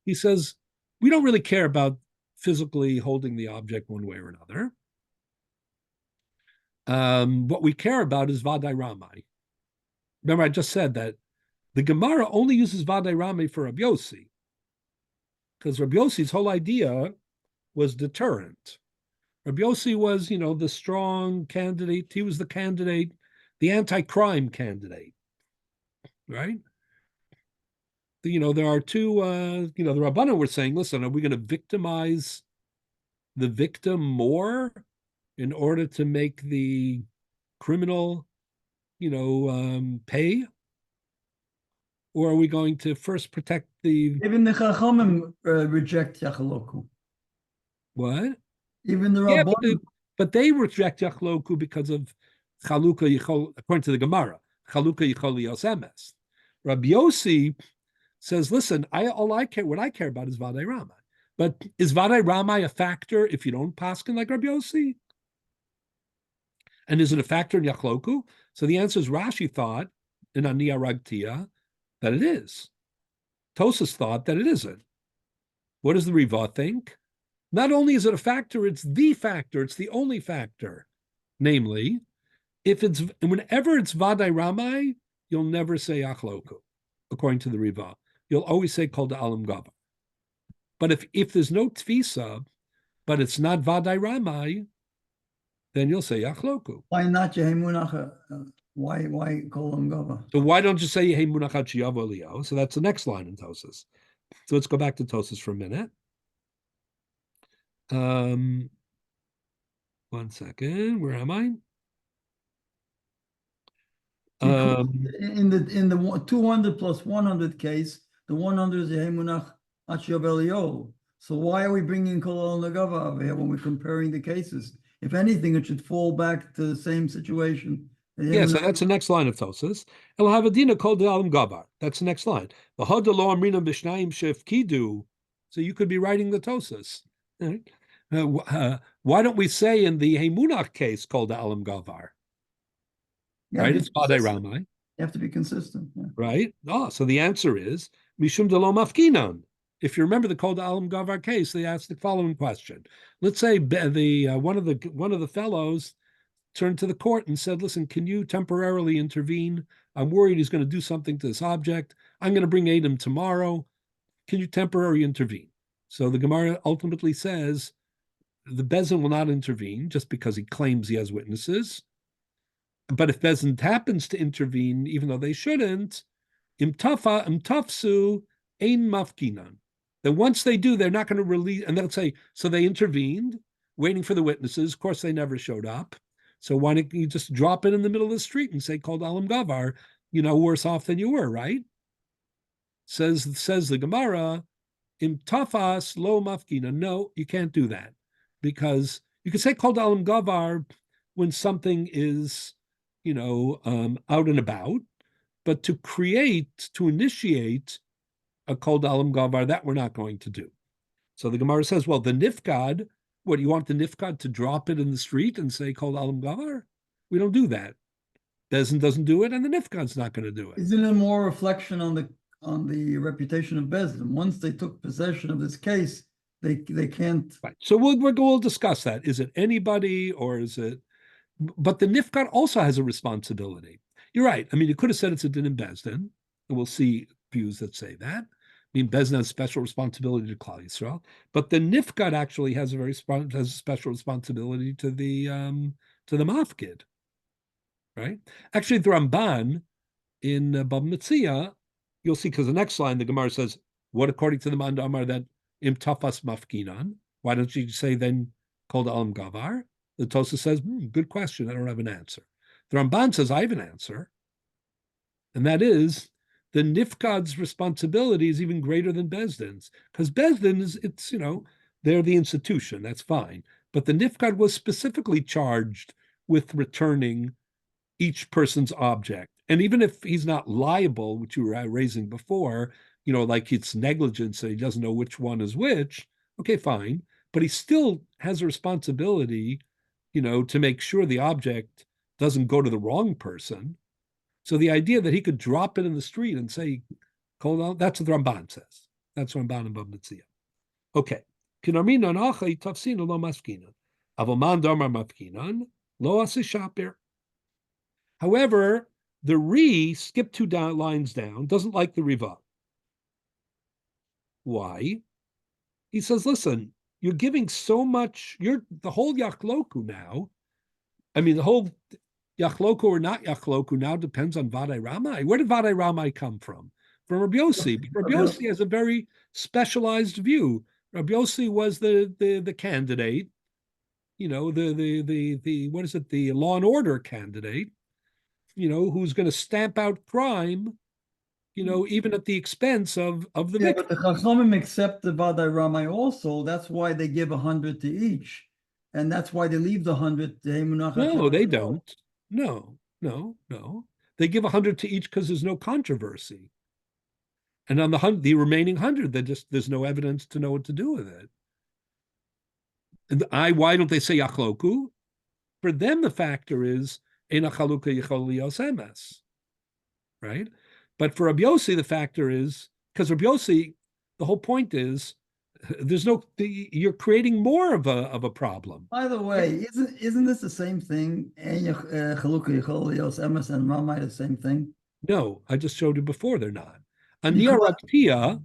He says, we don't really care about physically holding the object one way or another. What we care about is Vadai Ramai. Remember, I just said that the Gemara only uses Vadai Ramai for Rabbi Yossi, because Rabbi Yossi's whole idea was deterrent. Rabbi Yossi was, the strong candidate. He was the candidate, the anti-crime candidate, right? There are two, the Rabbana were saying, listen, are we going to victimize the victim more in order to make the criminal, pay? Or are we going to first protect the... Even the Chachamim reject Yachaloku. What? Even the Rabbanim. But they reject Yachloku because of Chaluka Yichol, according to the Gemara, Chaluka Yichol Yosemes. Rabbi Yossi says, listen, what I care about is Vadai Ramai. But is Vadai Ramai a factor if you don't paskin like Rabbi Yossi? And is it a factor in Yachloku? So the answer is Rashi thought in Aniya Ragtia that it is. Tosas thought that it isn't. What does the Riva think? Not only is it a factor, it's the only factor. Namely, whenever it's Vadai Ramai, you'll never say Yachloku, according to the Riva. You'll always say Kol Alam Gavar. But if there's no tfisa, but it's not Vadai Ramai, then you'll say Yachloku. Why not Yehemunach? Why Kol Alam Gavar? So why don't you say Yehemunach Chiyavo Leo? So that's the next line in Tosas. So let's go back to Tosas for a minute. 1 second. Where am I? In the 200 plus 100 case, the 100 is Yehemunach Achiyav Elio. So why are we bringing Kol Alam Gavar over here when we're comparing the cases? If anything, it should fall back to the same situation. Yeah, so that's the next line of Tosas. El Havadina Kol Alam Gavar. That's the next line. So you could be writing the Tosas. Right? Why don't we say in the Hemunach case Kol Alam Gavar? Right? It's Vadai Ramai. You have to be consistent. Yeah. Right? So the answer is Mishum Delo Mafkinan. If you remember the Kol Alam Gavar case, they asked the following question. Let's say one of the fellows turned to the court and said, listen, can you temporarily intervene? I'm worried he's going to do something to this object. I'm going to bring Adam tomorrow. Can you temporarily intervene? So the Gemara ultimately says the Bezin will not intervene just because he claims he has witnesses. But if Bezin happens to intervene, even though they shouldn't, imtafsu ein mafkinan. Then once they do, they're not going to release, and they'll say, so they intervened, waiting for the witnesses. Of course, they never showed up. So why don't you just drop it in the middle of the street and say, Kol Alam Gavar, worse off than you were, right? says the Gemara, im tafas lo mafkina. No, you can't do that, because you can say kol dalam gavar when something is, out and about, but to initiate a kol dalam gavar, that we're not going to do. So the Gemara says, well, the nifkad, what, you want the nifkad to drop it in the street and say kol dalam gavar? We don't do that. Bezdin doesn't do it, and the nifkad's not going to do it. Isn't it more reflection on the reputation of Bezdin? Once they took possession of this case, they can't. Right. So we'll discuss that. Is it anybody, or is it? But the nifkad also has a responsibility. You're right. I mean, you could have said it's a din in Bezdin, and we'll see views that say that. I mean, Bezdin has special responsibility to Klal Yisrael, but the nifkad actually has a special responsibility to the mafkid, right? Actually, the Ramban in Bava Metzia, you'll see, because the next line, the Gemara says, what according to the Manda Amar that im tafas mafkinan? Why don't you say then kol alam gavar? The Tosa says, good question. I don't have an answer. The Ramban says, I have an answer. And that is, the nifkad's responsibility is even greater than Bezdin's, because Bezdin is, they're the institution. That's fine. But the nifkad was specifically charged with returning each person's object. And even if he's not liable, which you were raising before, like it's negligence and he doesn't know which one is which, okay, fine. But he still has a responsibility, to make sure the object doesn't go to the wrong person. So the idea that he could drop it in the street and say, hold on, that's what the Ramban says. That's Ramban and Bava Metzia. Okay. However, the Re skipped 2 lines down, doesn't like the Riva. Why? He says, listen, you're giving so much, the whole Yachloku now, I mean, the whole Yachloku or not Yachloku now depends on Vadai Ramai. Where did Vadai Ramai come from? From Rabbi Yossi. Rabbi Yossi has a very specialized view. Rabbi Yossi was the candidate, the what is it, the law and order candidate, who's going to stamp out crime, even at the expense of the Yeah, but the Chachamim accept the Vadai Ramai also. That's why they give 100 to each. And that's why they leave the 100 to No, they don't. No. They give 100 to each because there's no controversy. And on the remaining 100, there's no evidence to know what to do with it. And why don't they say Yachloku? For them, the factor is Eina Chaluka Yichol Lios Emes, right? But for Rabbi Yossi, the factor is, because Rabbi Yossi, the whole point is, you're creating more of a problem. By the way, isn't this the same thing? Chalukah Yichol Lios Emes and Ramai the same thing? No, I just showed you before they're not. Ania Raktia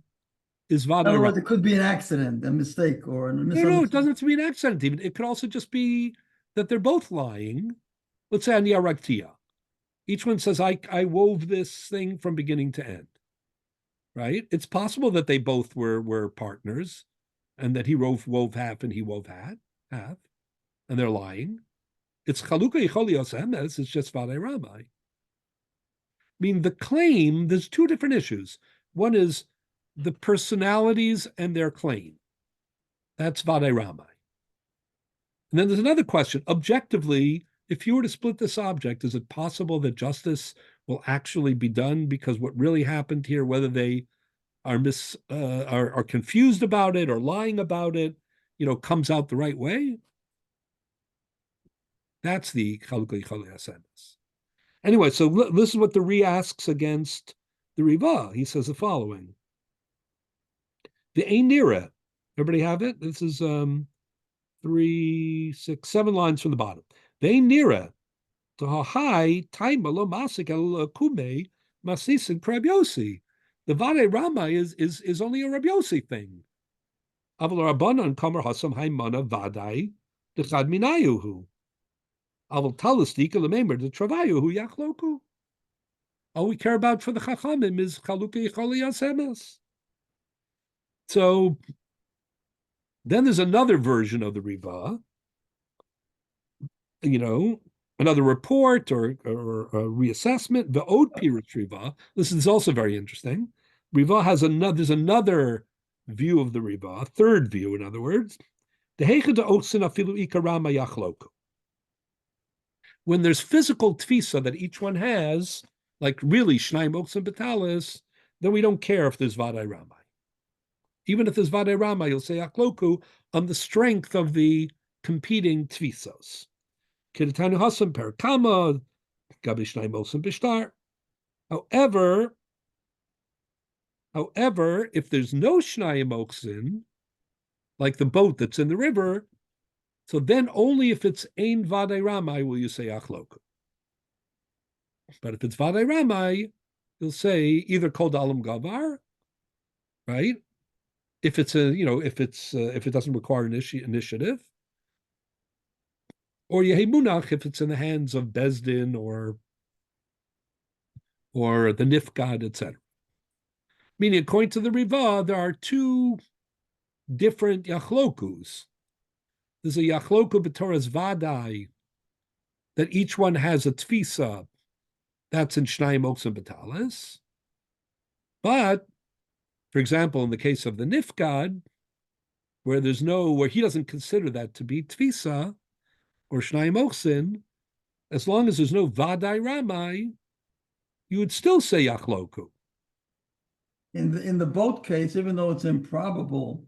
is Vadai. Otherwise, it could be an accident, a mistake, or a misunderstanding. No, it doesn't have to be an accident even. It could also just be that they're both lying. Let's say Ania Raktia. Each one says, I wove this thing from beginning to end, right? It's possible that they both were partners and that he wove half and he wove half, and they're lying. It's Chaluka Yichol Lios Emes, it's just Vadai Ramai. I mean, the claim, there's 2 different issues. One is the personalities and their claim. That's Vadai Ramai. And then there's another question. Objectively, if you were to split this object, is it possible that justice will actually be done? Because what really happened here, whether they are confused about it or lying about it, comes out the right way. That's the Chalukah Yichol Lios Emes. Anyway, so this is what the Re asks against the Riva. He says the following: the Einira. Everybody have it? This is 3, 6, 7 lines from the bottom. The Einira to high time lo masik el kume masisin Rabbi Yossi. The Vadai Ramai is only a Rabbi Yossi thing. Aval Rabbanan kamer hasam haimana Vadai dechad minayuhu. Aval talastika lememer de travayuhu yachloku. All we care about for the Chachamim is Chaluka Yichol Lios Emes. So then there's another version of the Riva, another report or a reassessment. The Od Pirush Riva. This is also very interesting. Riva has another, there's another view of the Riva, a third view, in other words. When there's physical tfisa that each one has, like really Shnaim Oksim Betalis, then we don't care if there's Vadai Ramai. Even if there's Vadai Ramai, you'll say Akloku on the strength of the competing tfisos. Kidatanu Hasam Perakama, Gabi Shnaim Oksim Bishtar. However, if there's no Shnayim Oksin, like the boat that's in the river, so then only if it's Ein Vadei Ramai will you say Achloku. But if it's Vadei Ramai, you'll say either Kol Dalam Gavar, right? If it's if it doesn't require initiative, or Yehi Munach if it's in the hands of Bezdin or the Nifgad, etc. Meaning, according to the Riva, there are two different Yachlokus. There's a Yachloku B'Torah's Vadai that each one has a Tfisa. That's in Shnayim Oksim B'Talis. But, for example, in the case of the Nifgad, where he doesn't consider that to be Tfisa or Shnayim Oksin, as long as there's no Vadai Ramai, you would still say Yachloku. In the boat case, even though it's improbable,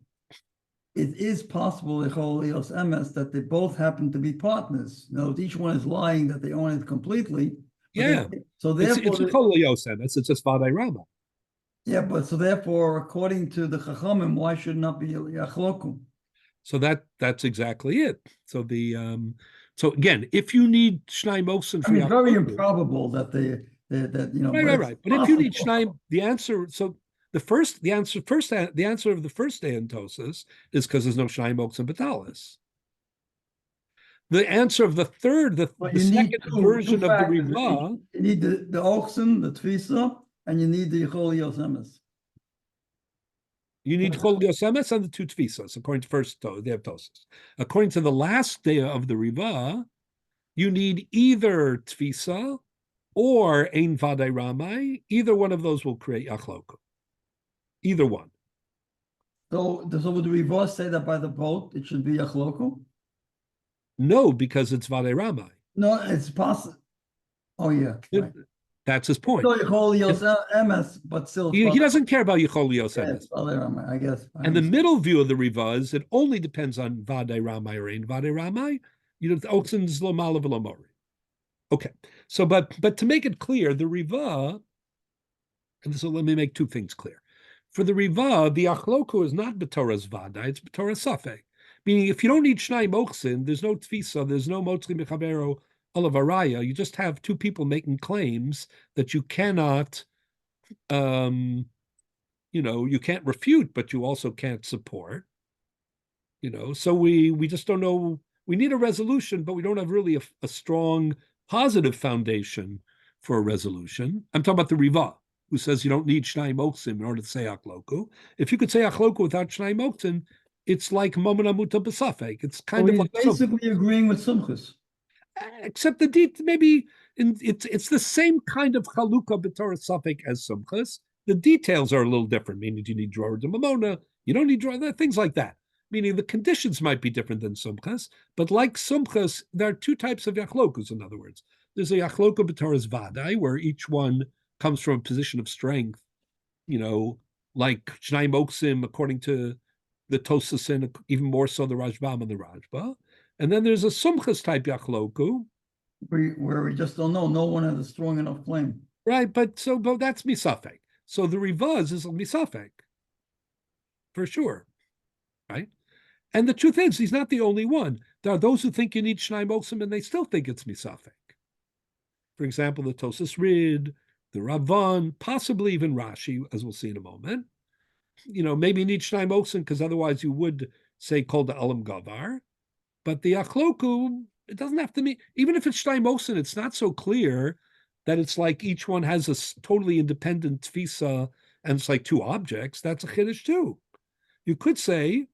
it is possible that they both happen to be partners. Each one is lying that they own it completely. Yeah. So therefore, it's just Vadai Rama. Yeah, but so therefore, according to the Chachamim, why should not be Yachloku? So that's exactly it. So so again, if you need Shnai Mosin for Yachloku, very improbable that right. But if you need Shnai, the answer. So the answer of the first Antosis is because there's no Shnai Mosin Batalis. The answer of the third, the second version of the Riva. You need the oxen, the Tfisa, and you need the Chol Yosemes. You need Chol Yosemes and the two Tfisas, according to first day of Tosis. According to the last day of the Riva, you need either Tfisa or Ein Vadai Ramai. Either one of those will create Yachloku. Either one. So would the Riva say that by the boat it should be Yachloku? No, because it's Vadei Ramai. No, it's possible. Oh, yeah. Right. That's his point. So Yechol but still. He doesn't care about Yechol Yosemes. Yeah, I guess. And the middle view of the Riva is it only depends on Vadei Ramai or Ein Vadei Ramai. The Oxen's Lomala V'Lomori. Okay. So, but to make it clear, the Riva, and so let me make two things clear. For the Riva, the Achloku is not B'Torah's Vadai, it's B'Torah's Safek. Meaning, if you don't need Shnai Mochsin, there's no Tfisa, there's no Motzli Mechabero Olavaraya, you just have two people making claims that you cannot, you can't refute, but you also can't support. So we just don't know. We need a resolution, but we don't have really a strong positive foundation for a resolution. I'm talking about the Riva, who says you don't need Shnai Mochsin in order to say Achloku. If you could say Achloku without Shnai Mochsin, it's like Momana Muta B'Safek. It's kind of like basically agreeing with Sumchus. Except it's the same kind of Chalukah B'Torah Safek as Sumchus. The details are a little different, meaning do you need drawer to Mamona? You don't need drawer, things like that. Meaning the conditions might be different than Sumchus, but like Sumchus, there are two types of Yachlokus, in other words. There's a Yachloka B'Torah's Vadai, where each one comes from a position of strength, like Shnai Moksim, according to the Tosasin, even more so the Rajbam and the Rajba. And then there's a Sumchas type Yachloku. Where we just don't know. No one has a strong enough claim. Right, but that's Misafek. So the Rivaz is Misafek. For sure. Right? And the truth is, he's not the only one. There are those who think you need Shnai Moksim and they still think it's Misafek. For example, the Tosas Rid, the Ravan, possibly even Rashi, as we'll see in a moment. Maybe you need Shnai Moksim because otherwise you would say Kol Da'alam Gavar. But the Achloku, it doesn't have to be, even if it's Shnai Moksim, it's not so clear that it's like each one has a totally independent tfisa and it's like two objects. That's a chiddush too. You could say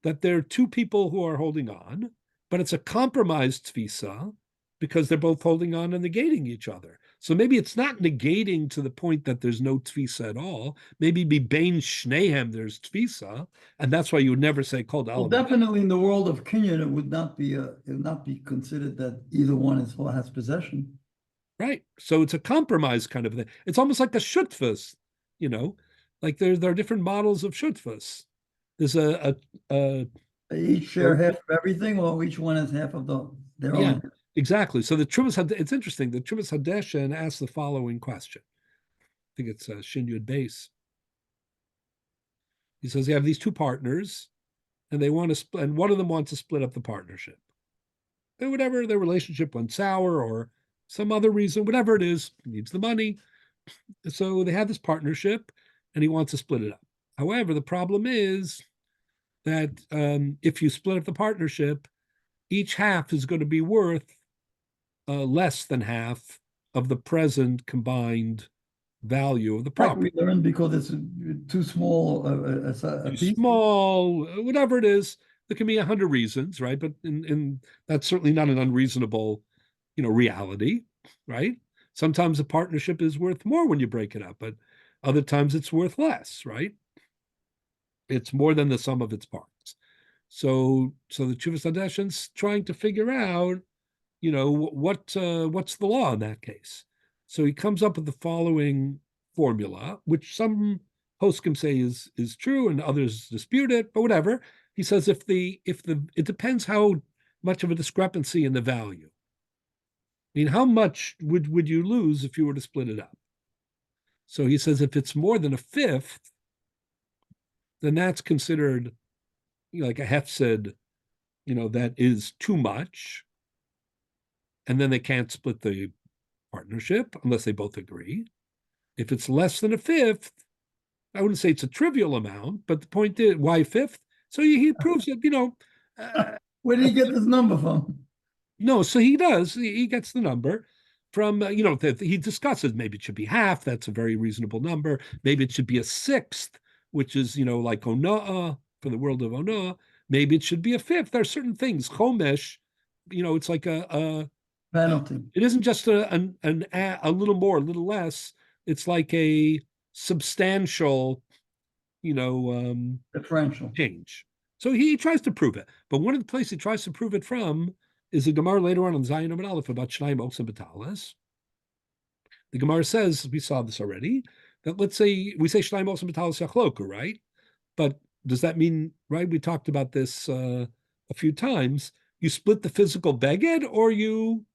that there are two people who are holding on, but it's a compromised tfisa, because they're both holding on and negating each other. So maybe it's not negating to the point that there's no tfisa at all. Maybe bein shnehem there's tfisa, and that's why you would never say kol Well, da'alam. definitely in the world of Kenyan, it would not be considered that either one has possession. Right. So it's a compromise kind of thing. It's almost like a shutfus, you know, like there are different models of shutfus. There's a They each share half of everything, or each one has half of their yeah, own. exactly. So the Trumas had it's interesting. The Trumas Hadeshen asked the following question. I think it's Shin Yud Base. He says you have these two partners, and they want to split, and one of them wants to split up the partnership. And whatever their relationship went sour or some other reason, whatever it is, he needs the money. So they have this partnership, and he wants to split it up. However, the problem is that if you split up the partnership, each half is going to be worth less than half of the present combined value of the Like we property. learned, because it's too small a Too piece. small, whatever it is, there can be 100 reasons, right? But that's certainly not an unreasonable, reality, right? Sometimes a partnership is worth more when you break it up, but other times it's worth less, right? It's more than the sum of its parts. So the Chuvas Hadeshen's trying to figure out, what's the law in that case. So he comes up with the following formula, which some poskim say is true and others dispute it, but whatever. He says if it depends how much of a discrepancy in the value. I mean, how much would you lose if you were to split it up? So he says if it's more than a fifth, then that's considered like a hefsed, that is too much. And then they can't split the partnership unless they both agree. If it's less than a fifth, I wouldn't say it's a trivial amount, but the point is, why fifth? So he proves that, Where did he get this number from? no, so he does. He gets the number from, he discusses maybe it should be half. That's a very reasonable number. Maybe it should be a sixth, which is, like Ona'ah for the world of Ona'ah. Maybe it should be a fifth. There are certain things. Chomesh, it's like Penalty. it isn't just a little more, a little less. It's like a substantial, Differential. change. So he tries to prove it. But one of the places he tries to prove it from is a Gemara later on Zion Amid Aleph about Shnai Moksa Batalas. The Gemara says, we saw this already, that let's say we say Shnai Moksa Batalas Yachloku, right? But does that mean, right? We talked about this a few times. You split the physical beged, or you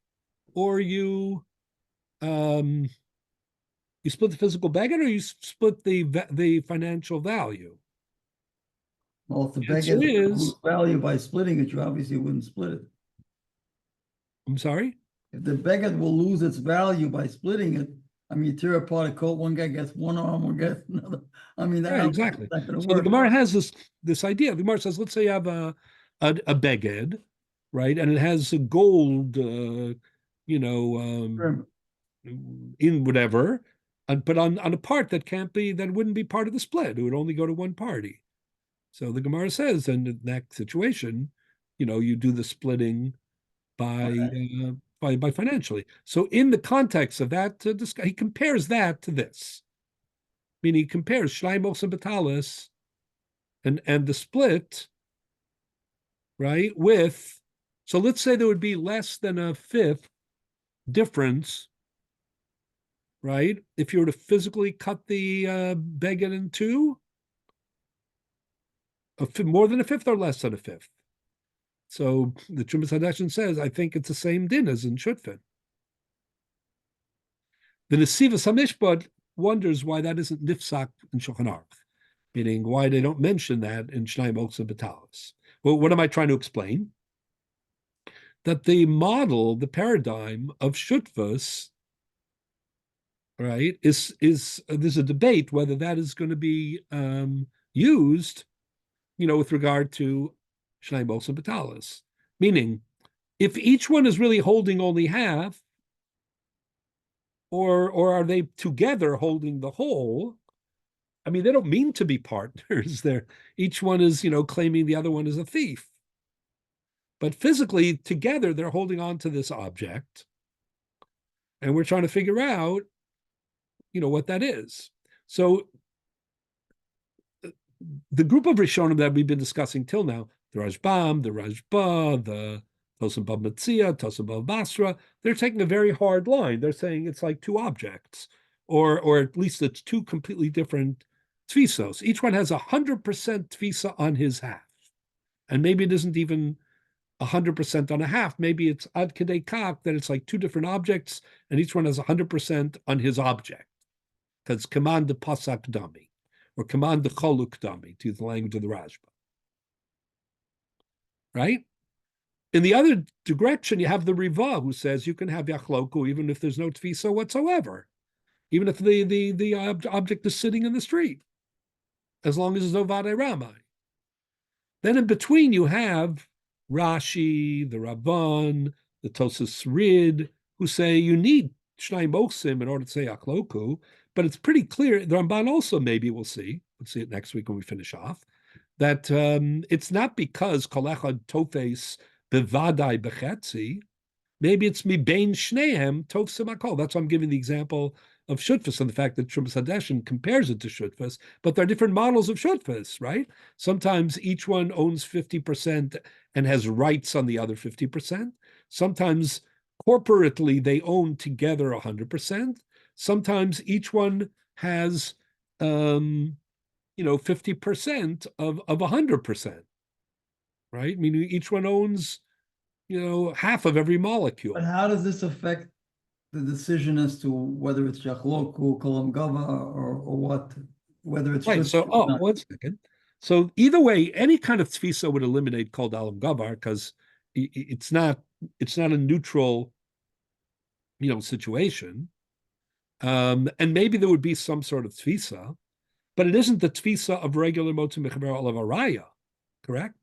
split the physical beged, or you split the financial value. Well, if the The answer beggar is, value by splitting it, you obviously wouldn't split it. I'm sorry? If the beggar will lose its value by splitting it, I mean, you tear apart a coat, one guy gets one arm, one gets another. I mean, Right, exactly. that's not going to So the work. Gemara has this idea. The Gemara says, let's say you have a beged, right, and it has a gold, Sure. in whatever, but on a part that wouldn't be part of the split. It would only go to one party. So the Gemara says, in that situation, you do the splitting by by financially. So in the context of that, he compares that to this. Meaning he compares Shleimos and Batalis and the split, right, with, so let's say there would be less than a fifth difference, right, if you were to physically cut the beged in two, more than a fifth or less than a fifth. So the Chumas Hadeshen says, I think it's the same din as in Shutfin. The Nesivas HaMishpat wonders why that isn't nifsak in Shulchan Aruch, meaning why they don't mention that in Shnai Moksa Batalis. Well, what am I trying to explain? That the model, the paradigm of Shutvas, right, is there's a debate whether that is going to be used, with regard to Shnai Moksa Batalis. Meaning, if each one is really holding only half, or are they together holding the whole? I mean, they don't mean to be partners. They're each one is, claiming the other one is a thief. but physically together they're holding on to this object, and we're trying to figure out, what that is. So the group of Rishonim that we've been discussing till now, the Rashbam, the Rashba, the Tosim Bab Metzia, Tosim Bab Basra, they're taking a very hard line. They're saying it's like two objects, or at least it's two completely different tfisos. Each one has 100% tfisa on his half. And maybe it isn't even 100% on a half. Maybe it's ad kedei kach that it's like two different objects, and each one has 100% on his object. Because command the pasak dami, or command the choluk dami, to use the language of the Rashba. Right? In the other direction, you have the Riva, who says you can have yachloku even if there's no tfisa whatsoever, even if the object is sitting in the street, as long as there's no vadei ramai. Then in between, you have Rashi, the Rabban, the Tosas Rid, who say you need Shnai Moksim in order to say Achloku, but it's pretty clear. The Ramban also, maybe we'll see it next week when we finish off, that it's not because Kol Echad Tofes Bevadai Bechetzi. Maybe it's Mibein Shnehem Tofsim Akol. That's why I'm giving the example of Shutfas and the fact that Trumas Hadeshin compares it to Shutfas, but there are different models of Shutfas, right? Sometimes each one owns 50% and has rights on the other 50%. Sometimes corporately they own together 100%. Sometimes each one has 50% of 100%, right? Meaning each one owns half of every molecule. But how does this affect the decision as to whether it's Yachloku, Kolam Gava, or what, whether it's right? So, 1 second. So either way, any kind of tfisa would eliminate Kol Dalam Gavar because it's not a neutral, situation. And maybe there would be some sort of tfisa, but it isn't the tfisa of regular motzim mechaber olav araya, correct?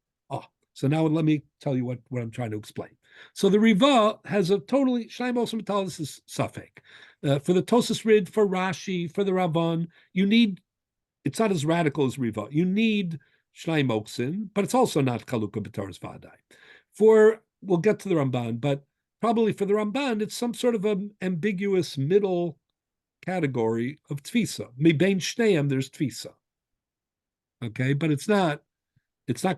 So now let me tell you what I'm trying to explain. So the Riva has a totally Shnai Moksim Metalis is Safek. For the Tosas Rid, for Rashi, for the Rabban, it's not as radical as Riva. You need Shnai Moksim, but it's also not Kaluka B'Taras Vadai. We'll get to the Ramban, but probably for the Ramban, it's some sort of an ambiguous middle category of Tfisa. Mibein Shneim, there's Tfisa. Okay, but it's not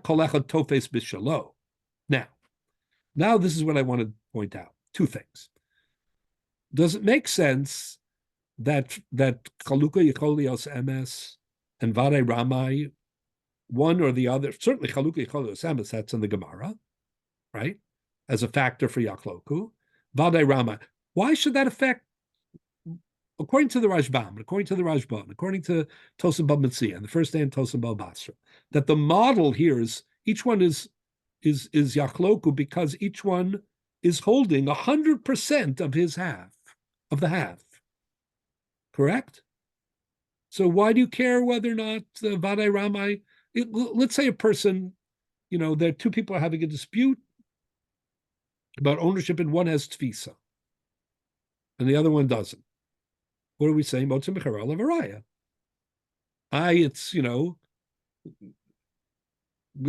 Kol Echad Tofes B'Shalo. Now this is what I want to point out. Two things. Does it make sense that Chaluka Yecholios Emes and Vadei Ramai, one or the other, certainly Chaluka Yecholios Emes, that's in the Gemara, right? As a factor for Yachloku. Vadei Ramai. Why should that affect, according to the Rashbam, according to the Rashban, according to Tosim Bab Metzia, and the first day in Tosim Bab Basra, that the model here is each one is Yachloku because each one is holding 100% of his half, of the half. Correct? So why do you care whether or not Vadei Ramai, let's say a person, there two people are having a dispute about ownership and one has tfisa and the other one doesn't. What are we saying? Motzim Mecharer Olav Araya. It's, we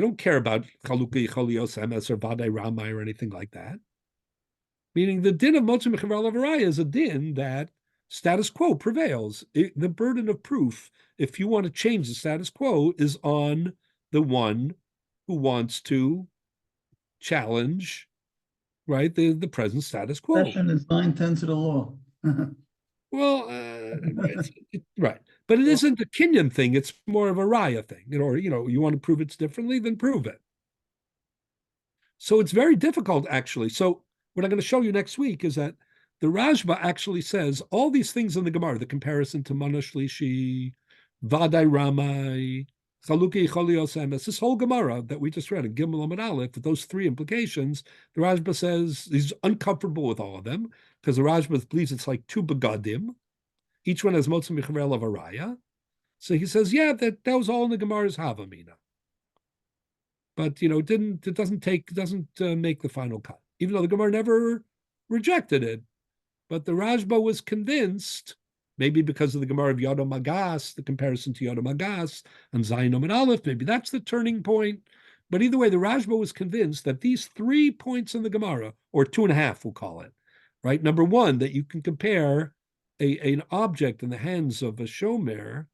don't care about Chaluka Yicholios Emes or Vadei Ramai or anything like that. Meaning the din of Motzim Mechaver Olav Araya is a din that status quo prevails. The burden of proof, if you want to change the status quo, is on the one who wants to challenge, right, the present status quo. Session is 9/10 of the law. Well, right. But it isn't a Kenyan thing. It's more of a Raya thing. You want to prove it's differently, then prove it. So it's very difficult, actually. So what I'm going to show you next week is that the Rashba actually says all these things in the Gemara, the comparison to Mana Shlishi, Vadai Ramai, Chaluki Cholios Emes, this whole Gemara that we just read in Gimel Amud Aleph, with those three implications, the Rashba says he's uncomfortable with all of them because the Rashba believes it's like two begadim. Each one has Motzim Mechaver Olav Araya. So he says, yeah, that was all in the Gemara's Havamina. But it doesn't make the final cut, even though the Gemara never rejected it. But the Rashba was convinced, maybe because of the Gemara of Yodom Magas, the comparison to Yodom Magas and Zayin Amud Aleph, maybe that's the turning point. But either way, the Rashba was convinced that these 3 points in the Gemara, or 2.5, we'll call it, right? Number one, that you can compare an object in the hands of a shomer,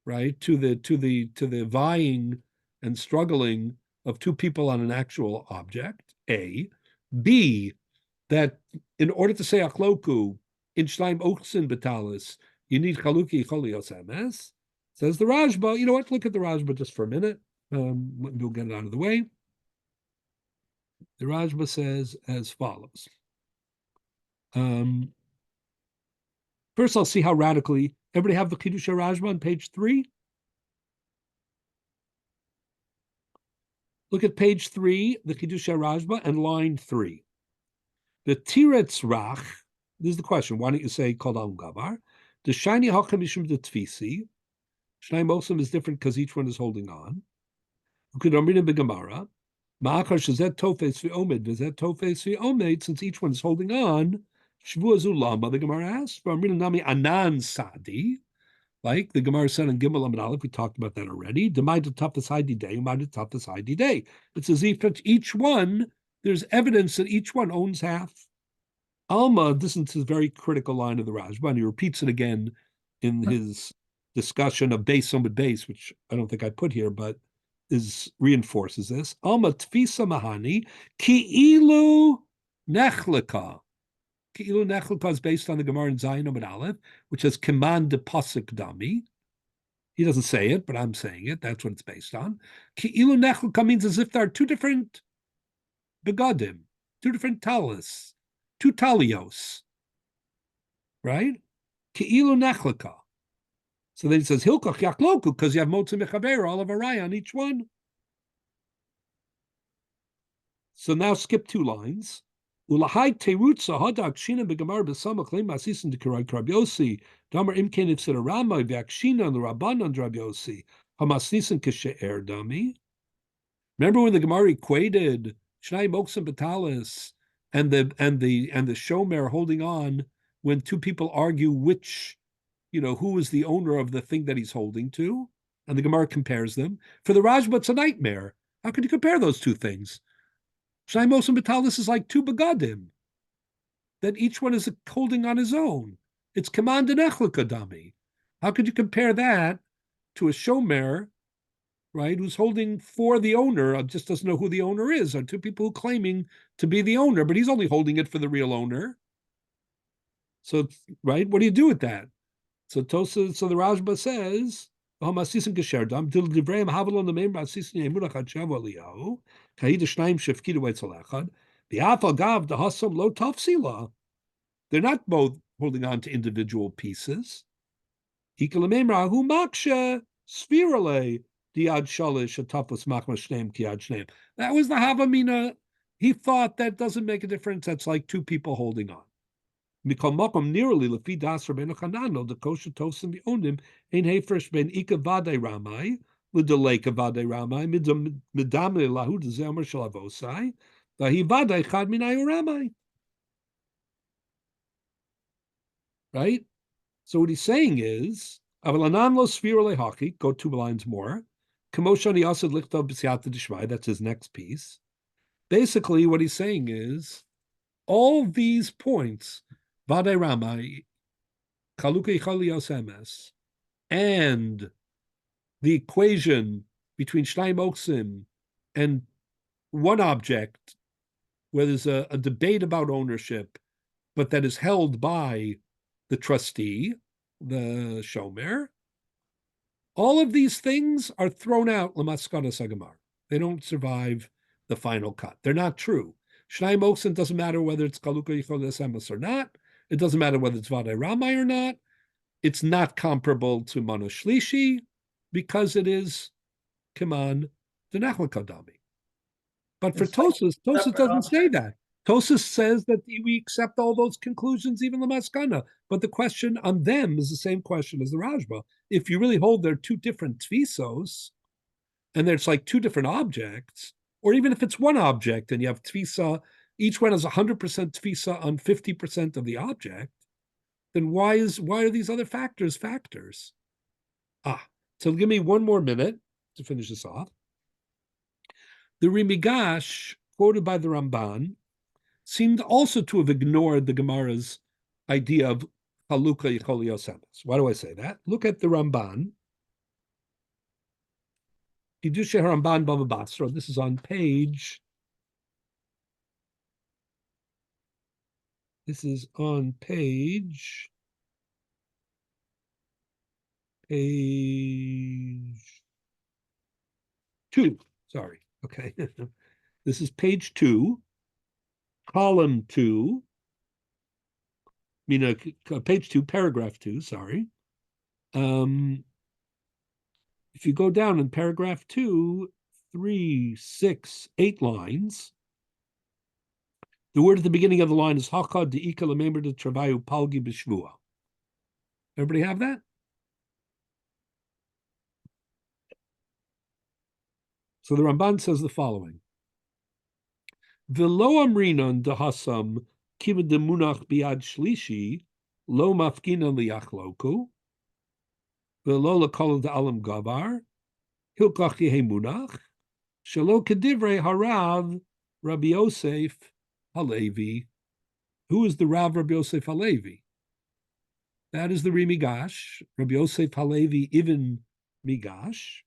right, to the vying and struggling of two people on an actual object. A, B, that in order to say achloku in shleim ochsin betalis, you need chaluki cholios emes. Says the Rashba. You know what? Look at the Rashba just for a minute. We'll get it out of the way. The Rashba says as follows. First, I'll see how radically. Everybody have the Chidush Rashba on page 3? Look at page 3, the Chidush Rashba, and line 3. The Tiretz Rach, this is the question. Why don't you say Kol Am Gavar? The Shiny Hacham Mishum de Tfisi. Shnai Mosam is different because each one is holding on. Ukedomrina Begamara. Ma'akar Shazet Tofes V'Omed, V'Zet Tofes V'Omed, since each one is holding on. Shvu Azulama, the Gemara asks, V'Amrina Nami Anan Sadi. Like the Gemara said in Gimel Amid Aleph, we talked about that already. Demai toughest Heidi day, Demai toughest Heidi day. It's as if each one, there's evidence that each one owns half. Alma, this is a very critical line of the Rashba, and he repeats it again in his discussion of base on base, which I don't think I put here, but reinforces this. Alma tfisa mahani ki ilu nechlika. Ki'ilu Nechlika is based on the Gemara in Zayin Amid Aleph, which says Kiman de Pasuk Dami. He doesn't say it, but I'm saying it. That's what it's based on. Ki'ilu Nechlika means as if there are two different begadim, two different talis, two talios, right? Ki'ilu Nechlika. So then he says Hilkach Yakloku because you have Motzi Mechaber, all of Araya on each one. So now skip 2 lines. Ulahai terutza hadak shina begamar besamach leim asisin de Rabbi Yosi. Damar imken if said a ramai vakshina on the Rabban on Rabbi Yosi. Hamasnisin kishe'er dami. Remember when the Gemara equated Shnai Moksim Batalis and the shomer holding on when two people argue which, who is the owner of the thing that he's holding to, and the Gemara compares them. For the Rashba, it's a nightmare. How could you compare those two things? Shnai Mosam Batalis is like 2 begadim, that each one is holding on his own. It's Kaman Denechlika Dami. How could you compare that to a shomer, right, who's holding for the owner, just doesn't know who the owner is, or 2 people claiming to be the owner, but he's only holding it for the real owner. So, right, what do you do with that? So the Rashba says, so the they're not both holding on to individual pieces. That was the Havamina. He thought that doesn't make a difference. That's like 2 people holding on. Nearly lefi das Rabbeinu Chanano the kosher tosim bionim ein hefresh ben ika vade ramai l'deleka vade ramai midame lahu dezemer shalavosai vahi vade chad minayu ramai. Right. So what he's saying is avalanan lo sfira lehaki. Go 2 lines more. Kamoshani asad lichtav b'siyata d'shmai. That's his next piece. Basically, what he's saying is all these points. Vade Ramai, Chaluke Chalios Emes, and the equation between Shnai Moksim and one object, where there's a debate about ownership, but that is held by the trustee, the shomer. All of these things are thrown out Lamaskana Sagamar. They don't survive the final cut. They're not true. Shnai Moksim doesn't matter whether it's Chaluke Chalios Emes or not. It doesn't matter whether it's Vadei Ramai or not. It's not comparable to Mano Shlishi because it is Kiman Denachla Kadami. But for Tosas doesn't say that. Tosas says that we accept all those conclusions, even the Maskana. But the question on them is the same question as the Rashba. If you really hold they're 2 different tfisos, and there's like 2 different objects, or even if it's one object and you have tfisa, each one has 100% tfisa on 50% of the object, then why are these other factors? So give me 1 more minute to finish this off. The Rimigash, quoted by the Ramban, seemed also to have ignored the Gemara's idea of Haluka Yichol Yosemes. Why do I say that? Look at the Ramban. Kiddushei Ramban Bava Basra. This is on page. This is on page 2. Sorry. Okay. This is page 2, column 2. Page 2, paragraph 2. Sorry. If you go down in paragraph 2, 3, 6, 8 lines, the word at the beginning of the line is Hacha de'ika lememer de travayu palgi b'shvua. Everybody have that? So the Ramban says the following: V'lo amrinon dehasam kiva demunach biad shlishi lo mafkinan liyachloku v'lo lekol de'alam gavar hilkach yehemunach shelo kedivrei harav Rabbi Yosef Halevi. Who is the Rav Rabbi Yosef Halevi? That is the Rimigash, Rabbi Yosef Halevi Ibn Migash.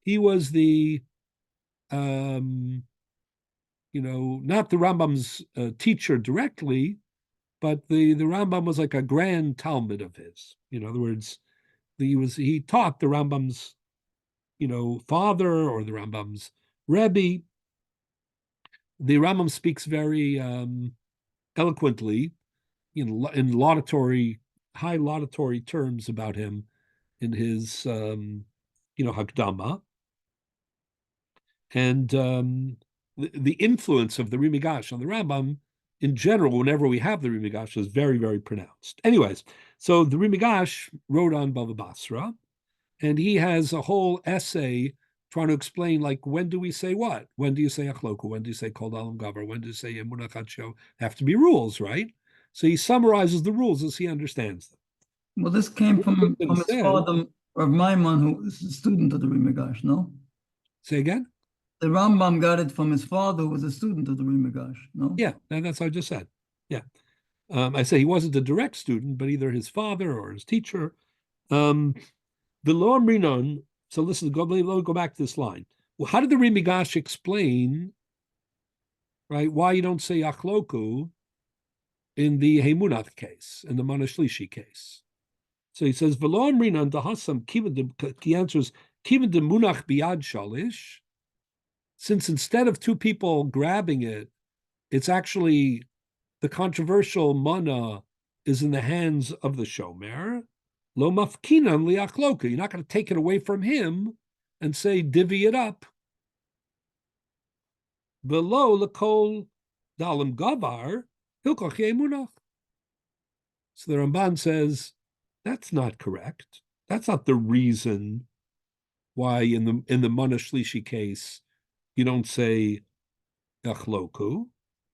He was the, not the Rambam's teacher directly, but the Rambam was like a grand Talmud of his. In other words, he taught the Rambam's, father or the Rambam's Rabbi. The Rambam speaks very eloquently, in high laudatory terms about him in his, Hakdama. And the influence of the Rimigash on the Rambam in general, whenever we have the Rimigash, is very, very pronounced. Anyways, so the Rimigash wrote on Bava Basra, and he has a whole essay trying to explain, like, when do we say what? When do you say achloku? When do you say kol dalam gavar? When do you say emunah chadsho? Have to be rules, right? So he summarizes the rules as he understands them. Well, this came from his father, Rav Maimon, who is a student of the Rimigash, no? Say again? The Rambam got it from his father, who was a student of the Rimigash, no? Yeah, that's what I just said. Yeah. I say he wasn't a direct student, but either his father or his teacher. The Lo Amrinon, so listen, let me go back to this line. Well, how did the Rimigash explain, right, why you don't say achloku in the Heimunat case, in the Manashlishi case? So he says, V'lo Amrinon dahasam he answers, kiven de munach biad shalish, since instead of two people grabbing it, it's actually the controversial mana is in the hands of the shomer. Lo mafkinan liachloka. You're not going to take it away from him and say divvy it up. Below lekol dalam gavar hilkoch yemunach. So the Ramban says that's not correct. That's not the reason why in the Mana Shlishi case you don't say achloku.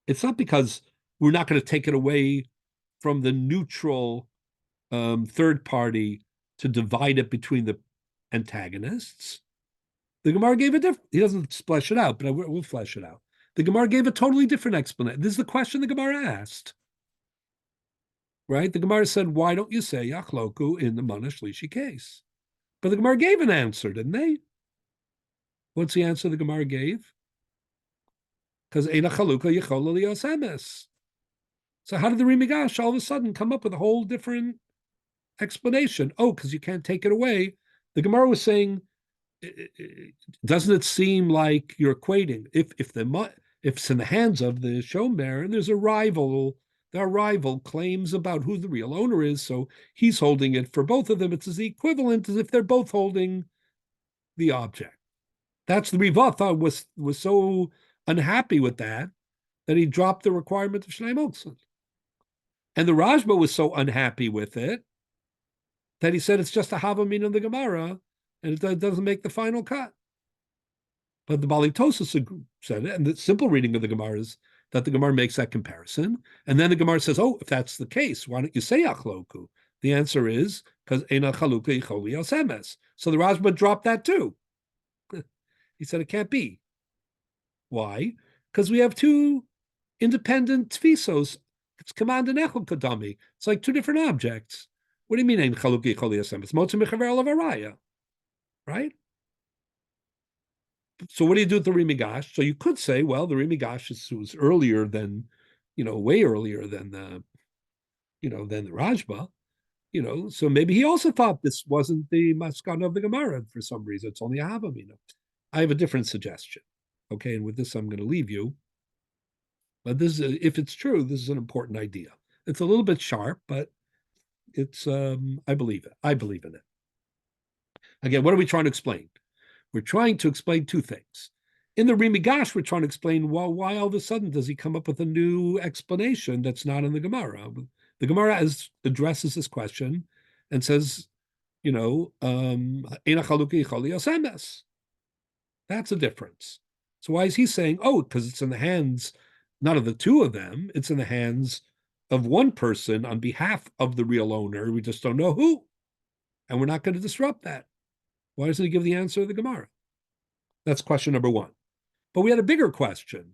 It's not because we're not going to take it away from the neutral third party to divide it between the antagonists. The Gemara gave a different, he doesn't flesh it out, but we'll flesh it out. The Gemara gave a totally different explanation. This is the question the Gemara asked. Right? The Gemara said, why don't you say Yachloku in the Mana Shlishi case? But the Gemara gave an answer, didn't they? What's the answer the Gemara gave? Because Eina Chaluka Yechola Lios Emes. So how did the Rimigash all of a sudden come up with a whole different explanation? Oh, because you can't take it away. The Gemara was saying, doesn't it seem like you're equating? If it's in the hands of the shomer, there's a rival. Their rival claims about who the real owner is, so he's holding it for both of them. It's the equivalent as if they're both holding the object. That's the Riva was so unhappy with that he dropped the requirement of Shnei Moktzin. And the Rajba was so unhappy with it that he said it's just a Havamin of the Gemara, and it doesn't make the final cut. But the Bali Tosas said it, and the simple reading of the Gemara is that the Gemara makes that comparison. And then the Gemara says, oh, if that's the case, why don't you say Achloku? The answer is, because Eina Chaluka Yicholi Yosemes. So the Rajba dropped that too. He said it can't be. Why? Because we have two independent tfisos. It's command and echol kadami. It's like two different objects. What do you mean ein chaluki choli yasem? It's motzim mechaver olav araya, right? So what do you do with the Rimigash? So you could say, well, the Rimigash was earlier than, way earlier than than the Rajba, so maybe he also thought this wasn't the Maskana of the Gemara for some reason. It's only a Havamina. I have a different suggestion. Okay, and with this, I'm going to leave you. But this is, if it's true, this is an important idea. It's a little bit sharp, but it's, I believe it. I believe in it. Again, what are we trying to explain? We're trying to explain two things. In the Rimigash, we're trying to explain, well, why all of a sudden does he come up with a new explanation that's not in the Gemara? The Gemara addresses this question and says, Eina chaluki choli yosemes. That's a difference. So why is he saying, because it's in the hands, not of the two of them, it's in the hands of one person on behalf of the real owner. We just don't know who. And we're not going to disrupt that. Why doesn't he give the answer of the Gemara? That's question number one. But we had a bigger question,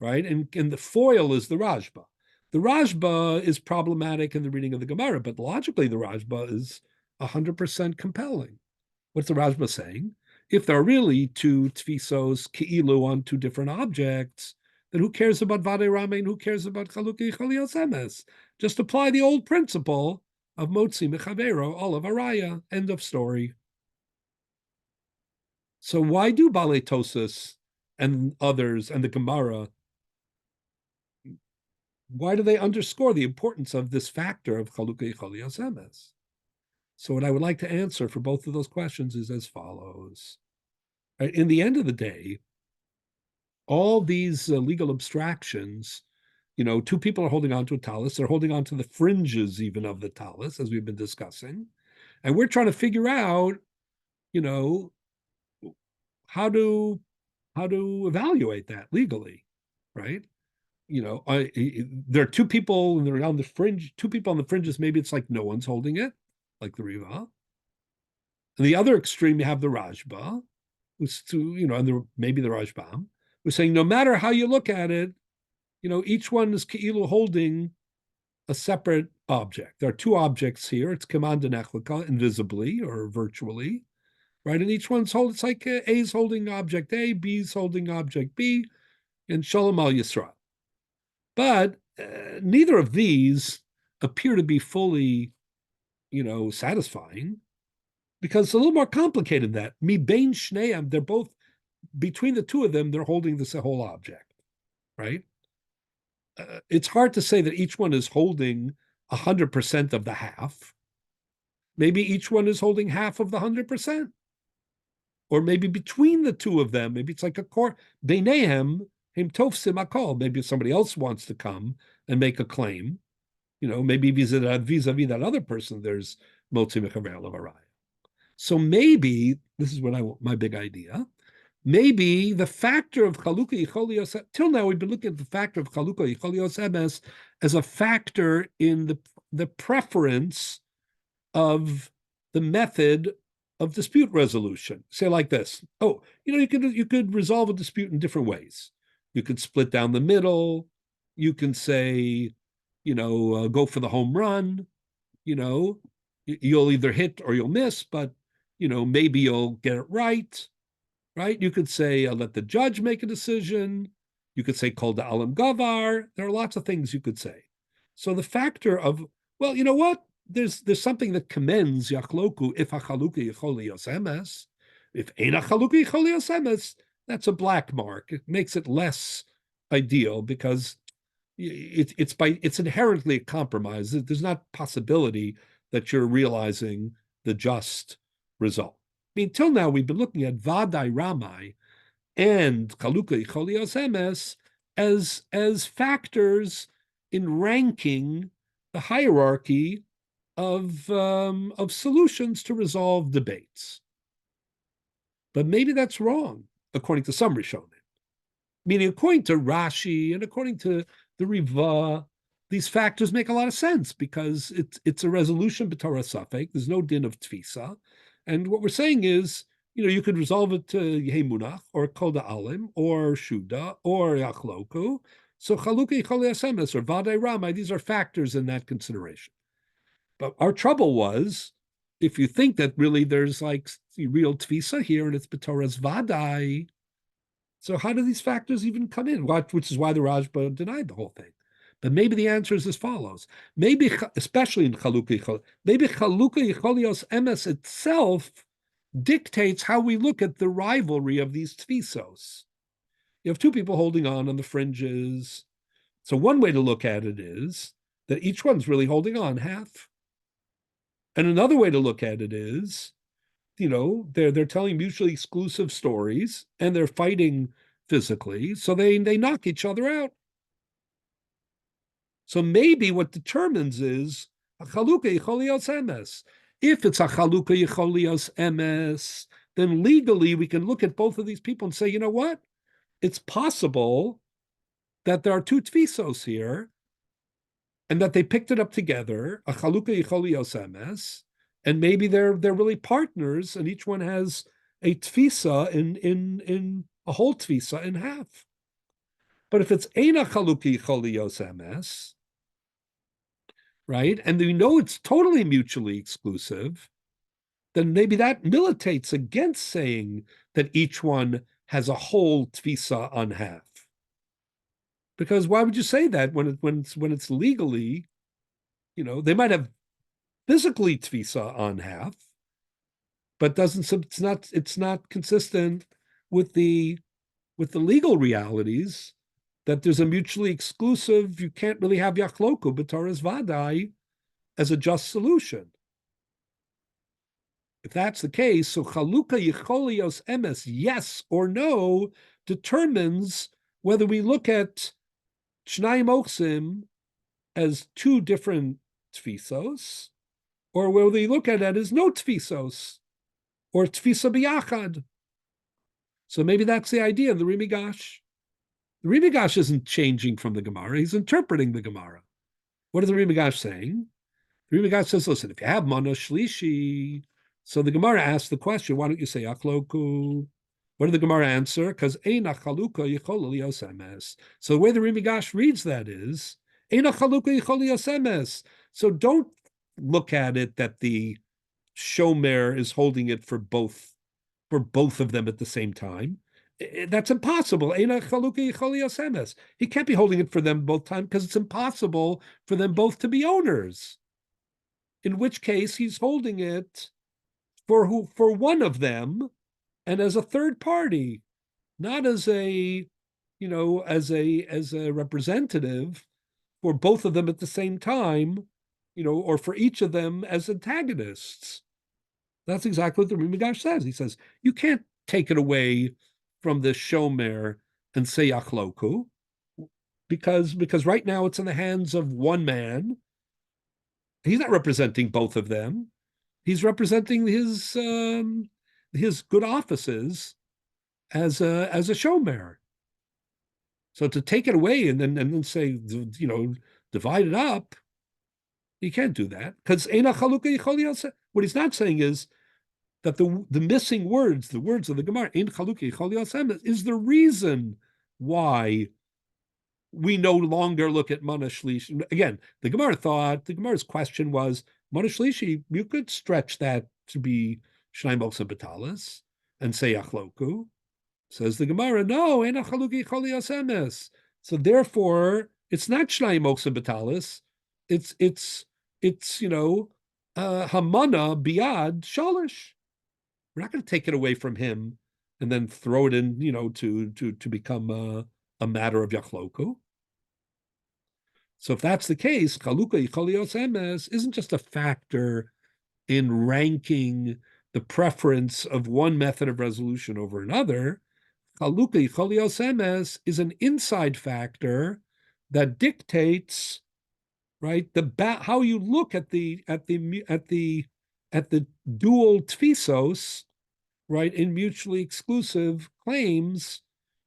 right? And the foil is the Rajba. The Rajba is problematic in the reading of the Gemara, but logically the Rajba is 100% compelling. What's the Rajba saying? If there are really two tfisos ki'ilu on two different objects, then who cares about Vade Rame and who cares about Chaluki Choli Yosemes? Just apply the old principle of Motzi Mechavero, Olav Araya, end of story. So why do Balei Tosas and others and the Gemara, why do they underscore the importance of this factor of Chaluki Choli Yosemes? So what I would like to answer for both of those questions is as follows. In the end of the day, all these legal abstractions, two people are holding on to a talus, they're holding on to the fringes even of the talus, as we've been discussing, and we're trying to figure out, how to evaluate that legally, right? There are two people and they're on the fringe, two people on the fringes, maybe it's like no one's holding it, like the Riva. And the other extreme, you have the Rajba, who's and maybe the Rajbam, who's saying no matter how you look at it, each one is Ke'ilu holding a separate object. There are two objects here. It's Command and Echlika, invisibly or virtually, right? And each one's it's like A's holding object A, B's holding object B, and Shalom al Yisrael. But neither of these appear to be fully, satisfying, because it's a little more complicated than that. Mi bein shneim, they're both, between the two of them, they're holding this whole object, right? It's hard to say that each one is holding 100% of the half. Maybe each one is holding half of the 100%. Or maybe between the two of them, maybe it's like a core. Beinehem, him tofsim akol. Maybe if somebody else wants to come and make a claim, maybe vis-a-vis that other person, there's motzi mechaver olav araya. So maybe, this is what my big idea, maybe the factor of Chaluka Yicholi Yosem, till now we've been looking at the factor of Chaluka Yicholi Yosem as a factor in the preference of the method of dispute resolution. Say like this, you could resolve a dispute in different ways. You could split down the middle. You can say, go for the home run. You'll either hit or you'll miss, but, maybe you'll get it right. Right? You could say, let the judge make a decision. You could say, kol da'alam gavar. There are lots of things you could say. So the factor of, well, you know what? There's something that commends yachloku if hachaluka yicholi yosemes. If ein hachaluka yicholi yosemes, that's a black mark. It makes it less ideal because it's inherently a compromise. There's not possibility that you're realizing the just result. I mean, till now we've been looking at Vadai Ramai and Chaluka Yicholi Yosemes as factors in ranking the hierarchy of solutions to resolve debates. But maybe that's wrong, according to some Rishonim. Meaning, according to Rashi and according to the Riva, these factors make a lot of sense because it's a resolution b'Torah Safek. There's no din of tfisa. And what we're saying is, you could resolve it to Yemunach or Koda Alim or Shuda or Yachloku. So Chaluka Yichol Yasemes or Vadei Ramai, these are factors in that consideration. But our trouble was, if you think that really there's like real Tvisa here and it's B'Torah's Vadai, so how do these factors even come in? Which is why the Rajba denied the whole thing. But maybe the answer is as follows. Maybe, especially in Chaluka Yichol, maybe Chaluka Yicholios Emes itself dictates how we look at the rivalry of these tfisos. You have two people holding on the fringes. So one way to look at it is that each one's really holding on half. And another way to look at it is, they're telling mutually exclusive stories and they're fighting physically, so they knock each other out. So maybe what determines is a chaluka yicholios emes. If it's a chaluka yicholios emes, then legally we can look at both of these people and say, you know what? It's possible that there are two tfisos here, and that they picked it up together, a chaluka yicholios emes, and maybe they're really partners, and each one has a tfisa in a whole tfisa in half. But if it's eina chaluka yicholios emes, right, and we know it's totally mutually exclusive, then maybe that militates against saying that each one has a whole tfisa on half. Because why would you say that when it's legally, they might have physically tfisa on half, but it's not consistent with the legal realities that there's a mutually exclusive, you can't really have yachloku b'Torah's vadai as a just solution. If that's the case, so chaluka yicholios emes, yes or no, determines whether we look at shnayim ochsim as two different tfisos, or whether we look at it as no tfisos, or tfisa biyachad. So maybe that's the idea of the Rimigash. The Rimigash isn't changing from the Gemara, he's interpreting the Gemara. What is the Rimigash saying? The Rimigash says, listen, if you have mana shlishi, so the Gemara asks the question, why don't you say achloku? What did the Gemara answer? Because eina chaluka yichol lios emes. So the way the Rimigash reads that is, eina chaluka yichol lios emes. So don't look at it that the shomer is holding it for both of them at the same time. That's impossible. He can't be holding it for them both times because it's impossible for them both to be owners. In which case, he's holding it for one of them, and as a third party, not as a representative for both of them at the same time, or for each of them as antagonists. That's exactly what the Rimigash says. He says you can't take it away from the shomer and say achloku, because right now it's in the hands of one man. He's not representing both of them. He's representing his good offices as a shomer. So to take it away and then say, divide it up, you can't do that, because what he's not saying is that the missing words, the words of the Gemara, in chaluki chol is the reason why we no longer look at mana shlishi. Again, the Gemara's question was, mana shlishi, you could stretch that to be shnai moksa betalis and say achloku. Says the Gemara, no, ena chaluki chol emes. So therefore, it's not shnai moksa betalis. It's hamana biad shalish. We're not going to take it away from him and then throw it in, to become a matter of yachloku. So if that's the case, chaluka yicholios emes isn't just a factor in ranking the preference of one method of resolution over another. Chaluka yicholios emes is an inside factor that dictates, right, how you look at the dual tfisos, right, in mutually exclusive claims,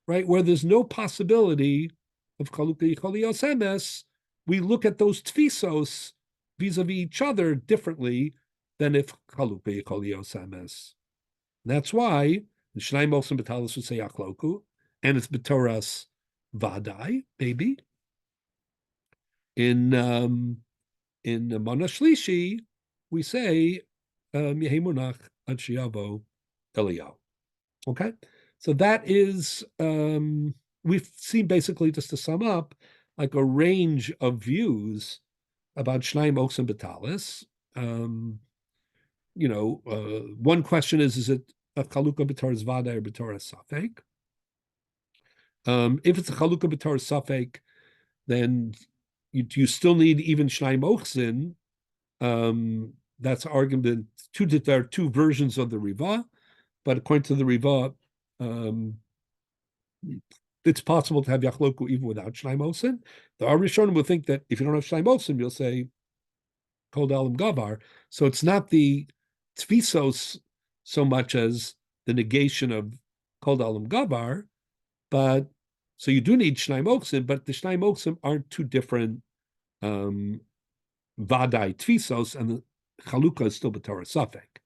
right, where there's no possibility of chaluka yicholios emes. We look at those tfisos vis-a-vis each other differently than if chaluka yicholios emes. That's why the Shnai Mochsin B'Talis would say Achloku, and it's B'Toras Vadai, maybe. In Mana Shlishi, we say Yehi Munach Ad Shiavo Eliyahu. Okay, so that is we've seen basically, just to sum up, like a range of views about Shnai Mochsin B'Talis. One question is it a Chalukah B'Toras Vadai or B'Toras Safek? If it's a Chalukah B'Toras Safek, then you still need even Shnai Mochsin. That's argument there are two versions of the Riva, but according to the Riva, it's possible to have Yachloku even without Shnai Mochsin. The Arishonim will think that if you don't have Shnai Mochsin, you'll say Kol Da'alam Gavar. So it's not the Tfisos so much as the negation of Kol Da'alam Gavar, but so you do need Shnai Mochsin, but the Shnai Mochsin aren't two different Vadai Tfisos, and the Chalukah is still B'Torah Safek.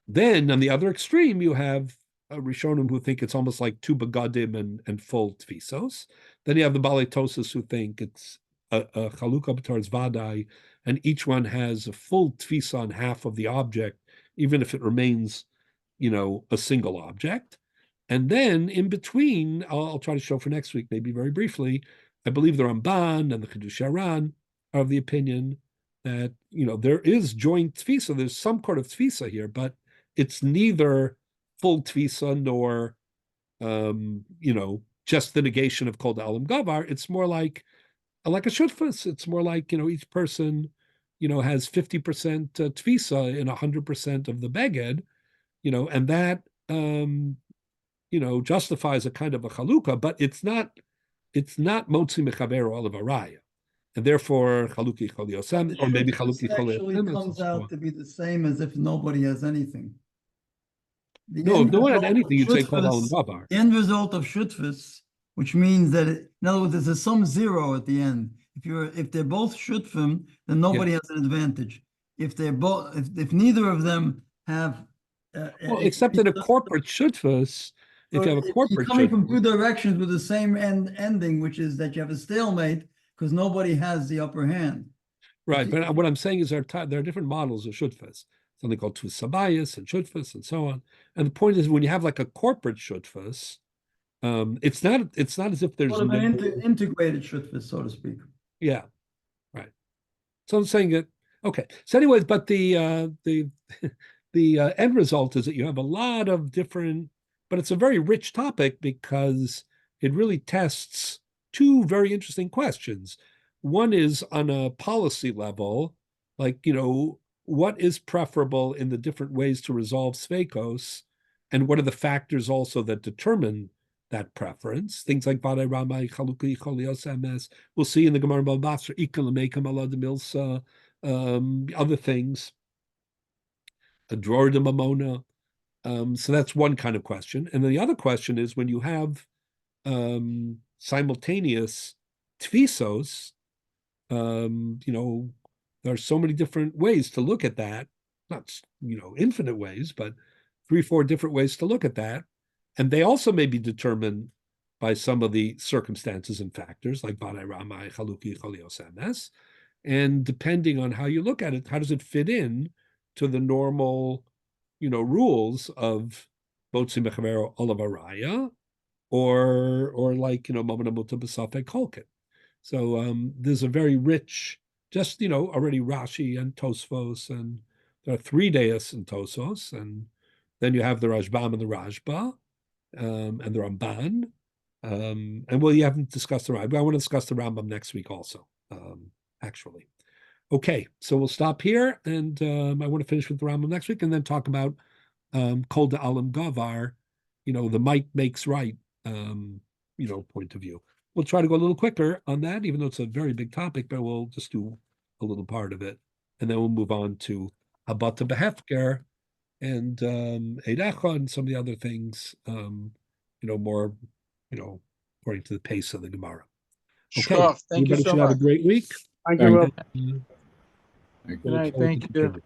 Then on the other extreme, you have Rishonim who think it's almost like two Begadim and full Tfisos. Then you have the Balei Tosas who think it's a Chalukah B'Torah Vadai, and each one has a full Tfisa on half of the object, even if it remains, a single object. And then in between, I'll try to show for next week, maybe very briefly, I believe the Ramban and the Chidush Aran are of the opinion that, there is joint Tfisa, there's some kind of Tfisa here, but it's neither full Tfisa nor, just the negation of Kol Da'alam Gavar. It's more like a shutfus. It's more like, each person, has 50% Tfisa in 100% of the beged, and that, justifies a kind of a chalukah, but it's not motzi mechaber all of araya, and therefore chaluki chol yosem, or maybe chaluki chol actually comes out to be the same as if nobody has anything. No, if no one had anything, you'd say kol da'alam gavar. The end result of shutfus, which means that in other words, there's a sum zero at the end. If they're both shutfim, then nobody has an advantage. If they're both, if neither of them have, except in a corporate shutfus. If you have a corporate, you're coming from two directions with the same ending, which is that you have a stalemate because nobody has the upper hand. Right, but what I'm saying is there are different models of shutfus. Something called tfusabayas and shutfus and so on. And the point is, when you have like a corporate shutfus, it's not as if there's an integrated shutfus, so to speak. Yeah, right. So I'm saying that. Okay. So, anyways, but the end result is that you have a lot of different. But it's a very rich topic because it really tests two very interesting questions. One is on a policy level, like, what is preferable in the different ways to resolve sveikos, and what are the factors also that determine that preference? Things like Vadai Ramai, Chaluki, Cholios MS. We'll see in the Gemara Balbasra, Ikal Meikam Allah de Milsa, other things. A drawer de Mamona. So that's one kind of question. And then the other question is when you have simultaneous tfisos, there are so many different ways to look at that. Not, infinite ways, but 3-4 different ways to look at that. And they also may be determined by some of the circumstances and factors like Vadai Ramai, Chaluki, Cholios MS. And depending on how you look at it, how does it fit in to the normal rules of Motzi Mechavero Olav Araya, or like, Mamana Muta B'Safek Kolkin. So there's a very rich, just, already Rashi and Tosfos, and there are 3 Deis in Tosos, and then you have the Rashbam and the Rashba, and the Ramban. And you haven't discussed the Rambam. I want to discuss the Rambam next week also, actually. Okay, so we'll stop here, and I want to finish with the Rambam next week, and then talk about Kol Da'alam Gavar, the might makes right, point of view. We'll try to go a little quicker on that, even though it's a very big topic, but we'll just do a little part of it, and then we'll move on to Habata Behefker and Eidecha and some of the other things, more, according to the pace of the Gemara. Okay, sure. Thank you so should much. have a great week. Thank you. Good night. Thank you.